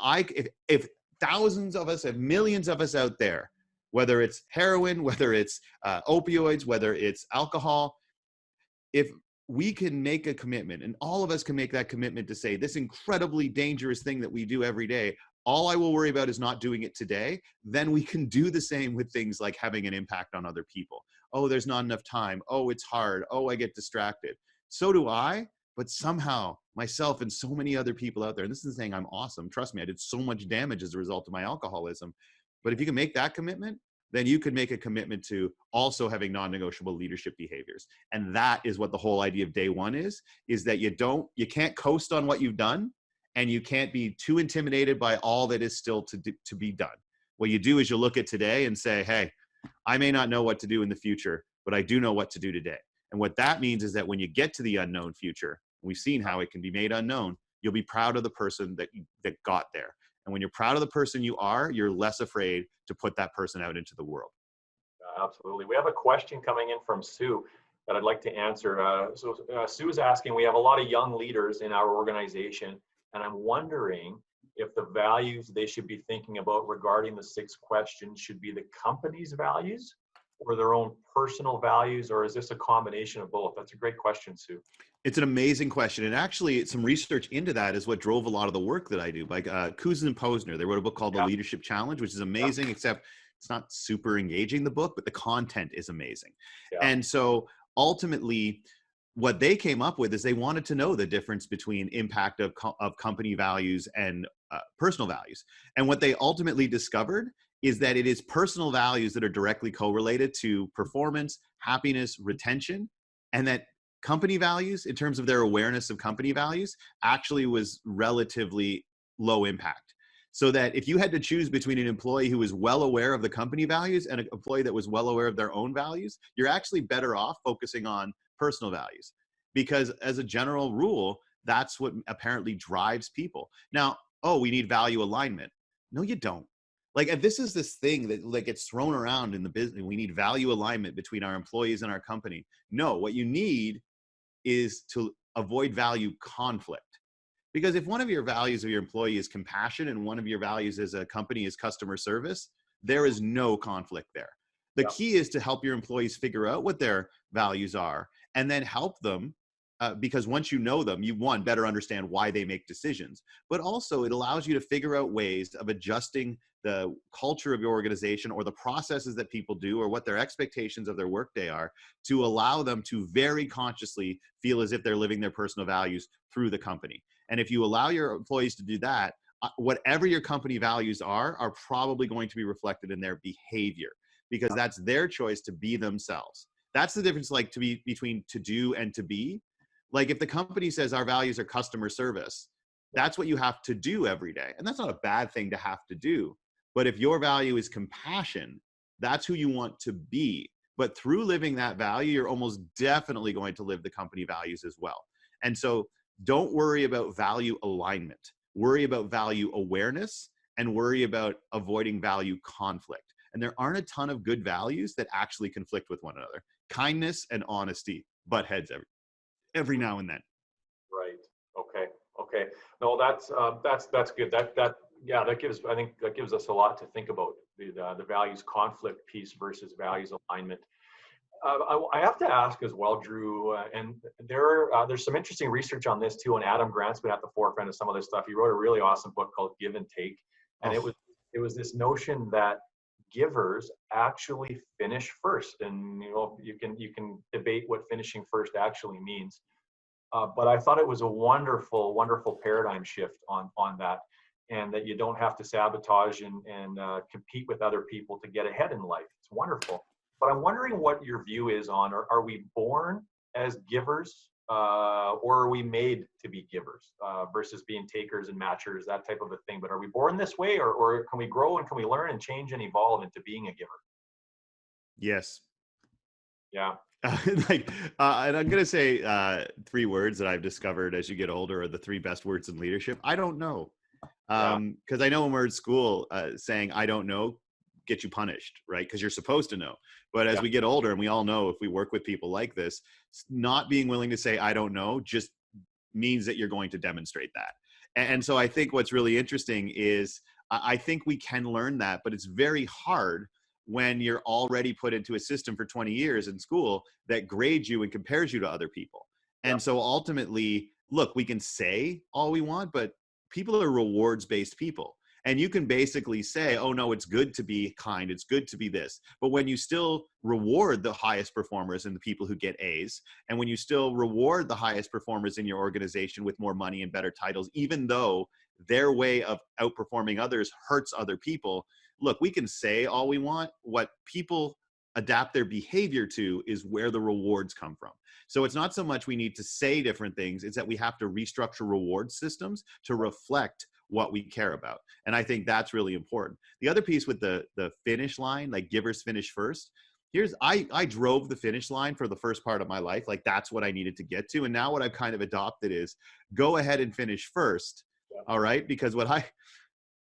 if thousands of us, if millions of us out there, whether it's heroin, whether it's opioids, whether it's alcohol, if we can make a commitment, and all of us can make that commitment to say this incredibly dangerous thing that we do every day, all I will worry about is not doing it today, then we can do the same with things like having an impact on other people. Oh, there's not enough time. Oh, it's hard. Oh, I get distracted. So do I, but somehow myself and so many other people out there, and this isn't saying I'm awesome. Trust me, I did so much damage as a result of my alcoholism. But if you can make that commitment, then you could make a commitment to also having non-negotiable leadership behaviors. And that is what the whole idea of day one is that you can't coast on what you've done, and you can't be too intimidated by all that is still to be done. What you do is you look at today and say, hey, I may not know what to do in the future, but I do know what to do today. And what that means is that when you get to the unknown future, we've seen how it can be made unknown, you'll be proud of the person that got there. And when you're proud of the person you are, you're less afraid to put that person out into the world. Absolutely. We have a question coming in from Sue that I'd like to answer. Sue is asking, we have a lot of young leaders in our organization, and I'm wondering if the values they should be thinking about regarding the 6 questions should be the company's values or their own personal values, or is this a combination of both? That's a great question, Sue. It's an amazing question. And actually, some research into that is what drove a lot of the work that I do. Like Kuzin and Posner, they wrote a book called The Leadership Challenge, which is amazing, except it's not super engaging, the book, but the content is amazing. And so ultimately, what they came up with is they wanted to know the difference between impact of company values and personal values. And what they ultimately discovered is that it is personal values that are directly correlated to performance, happiness, retention, and that company values, in terms of their awareness of company values, actually was relatively low impact. So that if you had to choose between an employee who was well aware of the company values and an employee that was well aware of their own values, you're actually better off focusing on personal values. Because as a general rule, that's what apparently drives people. Now, we need value alignment. No, you don't. Like, this is this thing that like gets thrown around in the business. We need value alignment between our employees and our company. No, what you need is to avoid value conflict. Because if one of your values of your employee is compassion and one of your values as a company is customer service, there is no conflict there. The key is to help your employees figure out what their values are and then help them, because once you know them, you, one, better understand why they make decisions, but also it allows you to figure out ways of adjusting the culture of your organization or the processes that people do or what their expectations of their workday are to allow them to very consciously feel as if they're living their personal values through the company. And if you allow your employees to do that, whatever your company values are probably going to be reflected in their behavior, because that's their choice to be themselves. That's the difference, like, between to do and to be. Like, if the company says our values are customer service, that's what you have to do every day. And that's not a bad thing to have to do. But if your value is compassion, that's who you want to be. But through living that value, you're almost definitely going to live the company values as well. And so don't worry about value alignment. Worry about value awareness and worry about avoiding value conflict. And there aren't a ton of good values that actually conflict with one another. Kindness and honesty butt heads every now and then. Right. Okay. Okay. No, that's good. Yeah, that gives, I think that gives us a lot to think about, the values conflict piece versus values alignment. I have to ask as well, Drew, and there's some interesting research on this too, and Adam Grant's been at the forefront of some of this stuff. He wrote a really awesome book called Give and Take, and it was this notion that givers actually finish first, and you can debate what finishing first actually means, but I thought it was a wonderful, wonderful paradigm shift on that, and that you don't have to sabotage and compete with other people to get ahead in life. It's wonderful. But I'm wondering what your view is on, are we born as givers, or are we made to be givers, versus being takers and matchers, that type of a thing? But are we born this way, or can we grow and can we learn and change and evolve into being a giver? Yes. Yeah. And I'm going to say 3 words that I've discovered as you get older are the 3 best words in leadership. I don't know. Because I know when we're in school, saying I don't know get you punished, right? Because you're supposed to know. But as we get older, and we all know if we work with people like this, not being willing to say I don't know just means that you're going to demonstrate that. And so I think what's really interesting is I think we can learn that, but it's very hard when you're already put into a system for 20 years in school that grades you and compares you to other people. And so ultimately, look, we can say all we want, but people are rewards-based people. And you can basically say, oh no, it's good to be kind, it's good to be this. But when you still reward the highest performers and the people who get A's, and when you still reward the highest performers in your organization with more money and better titles, even though their way of outperforming others hurts other people, look, we can say all we want. What people adapt their behavior to is where the rewards come from. So it's not so much we need to say different things, it's that we have to restructure reward systems to reflect what we care about. And I think that's really important. The other piece with the finish line, like givers finish first, I drove the finish line for the first part of my life. Like that's what I needed to get to. And now what I've kind of adopted is go ahead and finish first. All right. Because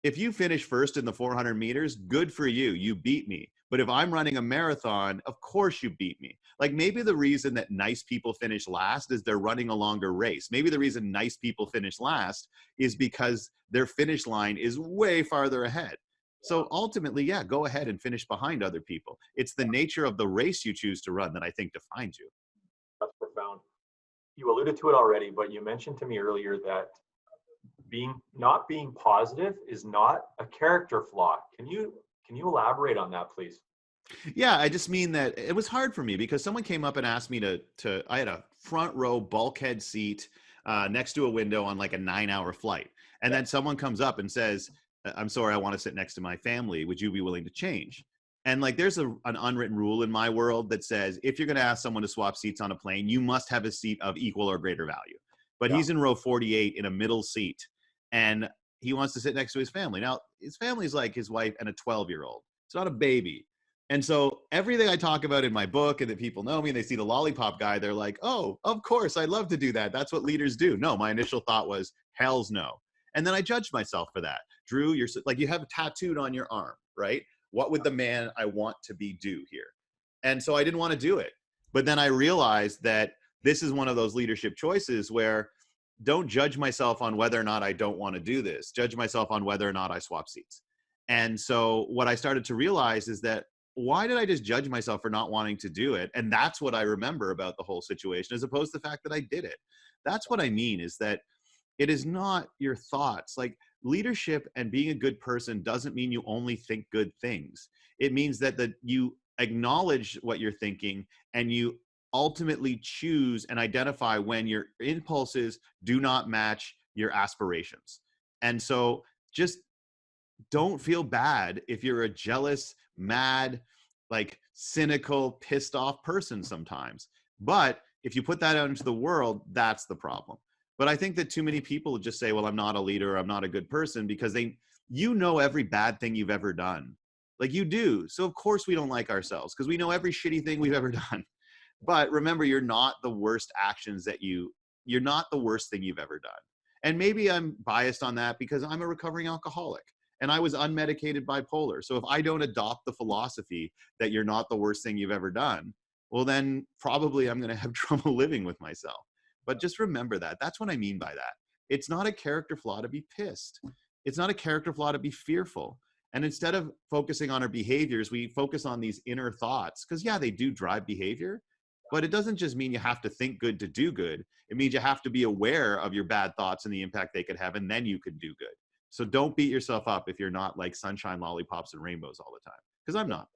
if you finish first in the 400 meters, good for you. You beat me. But if I'm running a marathon, of course you beat me. Like maybe the reason that nice people finish last is they're running a longer race. Maybe the reason nice people finish last is because their finish line is way farther ahead. So ultimately, yeah, go ahead and finish behind other people. It's the nature of the race you choose to run that I think defines you. That's profound. You alluded to it already, but you mentioned to me earlier that not being positive is not a character flaw. Can you elaborate on that, please? Yeah, I just mean that it was hard for me because someone came up and asked me to I had a front row bulkhead seat next to a window on like a 9-hour flight. And then someone comes up and says, I'm sorry, I want to sit next to my family. Would you be willing to change? And like, there's an unwritten rule in my world that says, if you're going to ask someone to swap seats on a plane, you must have a seat of equal or greater value. But he's in row 48 in a middle seat, and he wants to sit next to his family. Now, his family's like his wife and a 12-year-old. It's not a baby. And so everything I talk about in my book and that people know me and they see the lollipop guy, they're like, oh, of course, I'd love to do that. That's what leaders do. No, my initial thought was, hell's no. And then I judged myself for that. Drew, you're like, you have tattooed on your arm, right? What would the man I want to be do here? And so I didn't want to do it. But then I realized that this is one of those leadership choices where don't judge myself on whether or not I don't want to do this. Judge myself on whether or not I swap seats. And so what I started to realize is that why did I just judge myself for not wanting to do it? And that's what I remember about the whole situation, as opposed to the fact that I did it. That's what I mean, is that it is not your thoughts. Like, leadership and being a good person doesn't mean you only think good things. It means that you acknowledge what you're thinking and you ultimately choose and identify when your impulses do not match your aspirations. And so just don't feel bad if you're a jealous, mad, like cynical, pissed off person sometimes. But if you put that out into the world, that's the problem. But I think that too many people just say, well, I'm not a leader, I'm not a good person, because you know every bad thing you've ever done. Like, you do. So of course we don't like ourselves because we know every shitty thing we've ever done. But remember, you're not the worst actions you're not the worst thing you've ever done. And maybe I'm biased on that because I'm a recovering alcoholic. and I was unmedicated bipolar. So if I don't adopt the philosophy that you're not the worst thing you've ever done, well, then probably I'm going to have trouble living with myself. But just remember that. That's what I mean by that. It's not a character flaw to be pissed. It's not a character flaw to be fearful. And instead of focusing on our behaviors, we focus on these inner thoughts, because yeah, they do drive behavior, but it doesn't just mean you have to think good to do good. It means you have to be aware of your bad thoughts and the impact they could have, and then you can do good. So don't beat yourself up if you're not like sunshine, lollipops, and rainbows all the time, because I'm not.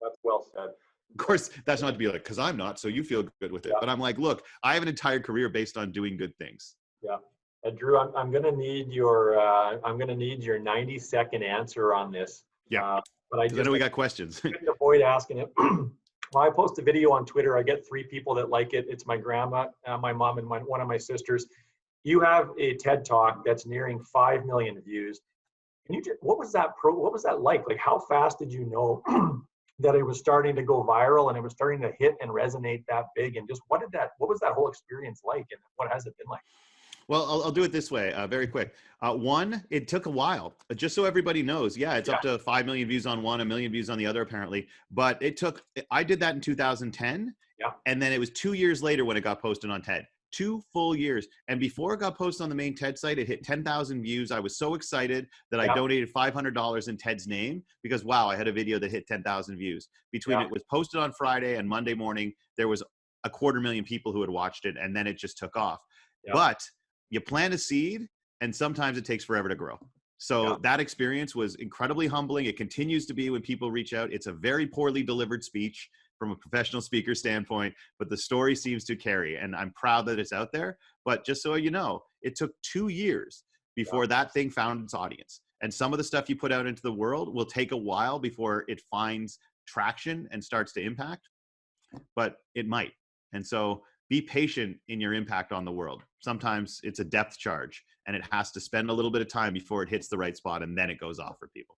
That's well said. Of course, that's not to be like, because I'm not, so you feel good with it. Yeah. But I'm like, look, I have an entire career based on doing good things. Yeah. And Drew, I'm going to need your 90-second answer on this. Yeah. But I know we got questions. couldn't avoid asking it. When I post a video on Twitter, I get 3 people that like it. It's my grandma, my mom, and one of my sisters. You have a TED Talk that's nearing 5 million views. What was that like? Like, how fast did you know that it was starting to go viral and it was starting to hit and resonate that big? And just what was that whole experience like, and what has it been like? Well, I'll do it this way, very quick. One, it took a while, just so everybody knows. Yeah, it's up to 5 million views on one, 1 million views on the other, apparently. But I did that in 2010. Yeah. And then it was 2 years later when it got posted on TED. 2 full years. And before it got posted on the main TED site, it hit 10,000 views. I was so excited that I donated $500 in TED's name, because wow, I had a video that hit 10,000 views. Between it was posted on Friday and Monday morning, there was 250,000 people who had watched it, and then it just took off. Yeah. But you plant a seed, and sometimes it takes forever to grow. So that experience was incredibly humbling. It continues to be when people reach out. It's a very poorly delivered speech from a professional speaker standpoint, but the story seems to carry, and I'm proud that it's out there. But just so you know, it took 2 years before that thing found its audience. And some of the stuff you put out into the world will take a while before it finds traction and starts to impact, but it might. And so be patient in your impact on the world. Sometimes it's a depth charge, and it has to spend a little bit of time before it hits the right spot, and then it goes off for people.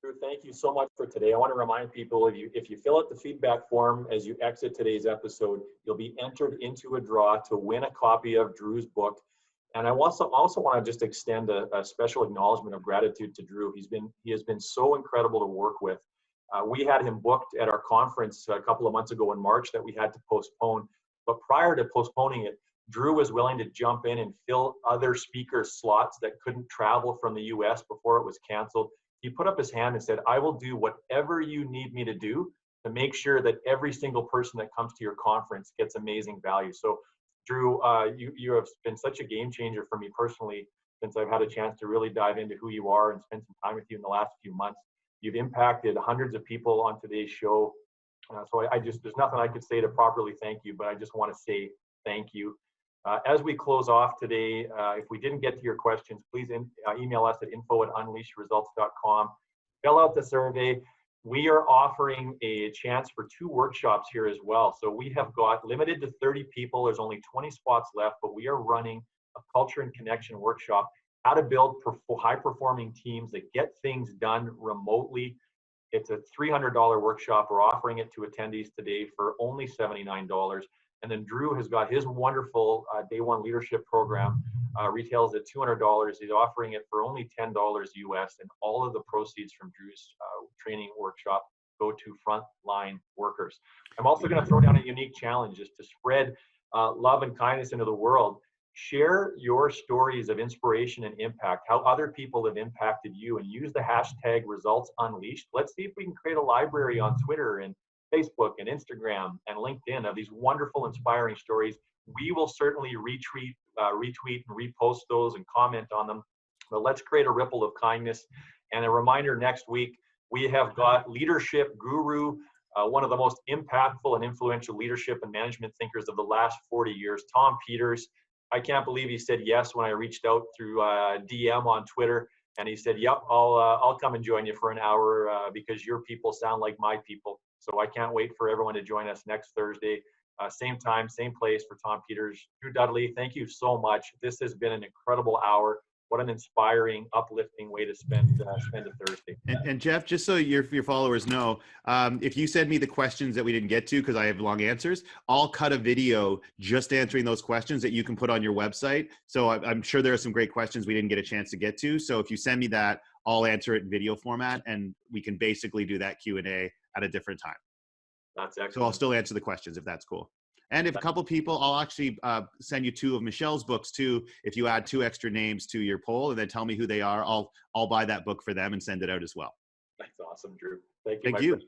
Drew, thank you so much for today. I want to remind people, if you fill out the feedback form as you exit today's episode, you'll be entered into a draw to win a copy of Drew's book. And I also want to just extend a special acknowledgement of gratitude to Drew. He has been so incredible to work with. We had him booked at our conference a couple of months ago in March that we had to postpone. But prior to postponing it, Drew was willing to jump in and fill other speaker slots that couldn't travel from the US before it was canceled. He put up his hand and said, I will do whatever you need me to do to make sure that every single person that comes to your conference gets amazing value. So Drew, you have been such a game changer for me personally, since I've had a chance to really dive into who you are and spend some time with you in the last few months. You've impacted hundreds of people on today's show. So there's nothing I could say to properly thank you, but I just want to say thank you. As we close off today, if we didn't get to your questions, please email us at info@unleashresults.com. Fill out the survey. We are offering a chance for 2 workshops here as well. So we have got limited to 30 people. There's only 20 spots left, but we are running a culture and connection workshop, how to build high-performing teams that get things done remotely. It's a $300 workshop. We're offering it to attendees today for only $79. And then Drew has got his wonderful Day One Leadership Program, retails at $200. He's offering it for only $10 US, and all of the proceeds from Drew's training workshop go to frontline workers. I'm also going to throw down a unique challenge just to spread love and kindness into the world. Share your stories of inspiration and impact, how other people have impacted you, and use the hashtag Results Unleashed. Let's see if we can create a library on Twitter and Facebook and Instagram and LinkedIn of these wonderful, inspiring stories. We will certainly retweet and repost those and comment on them. But let's create a ripple of kindness. And a reminder, next week, we have got leadership guru, one of the most impactful and influential leadership and management thinkers of the last 40 years, Tom Peters. I can't believe he said yes when I reached out through DM on Twitter. And he said, yep, I'll come and join you for an hour because your people sound like my people. So I can't wait for everyone to join us next Thursday. Same time, same place for Tom Peters. Drew Dudley, thank you so much. This has been an incredible hour. What an inspiring, uplifting way to spend a Thursday. And Jeff, just so your followers know, if you send me the questions that we didn't get to because I have long answers, I'll cut a video just answering those questions that you can put on your website. So I'm sure there are some great questions we didn't get a chance to get to. So if you send me that, I'll answer it in video format, and we can basically do that Q&A at a different time. That's excellent. So I'll still answer the questions if that's cool. And if a couple people, I'll actually send you 2 of Michelle's books too. If you add 2 extra names to your poll and then tell me who they are, I'll buy that book for them and send it out as well. That's awesome, Drew. Thank you. Thank you.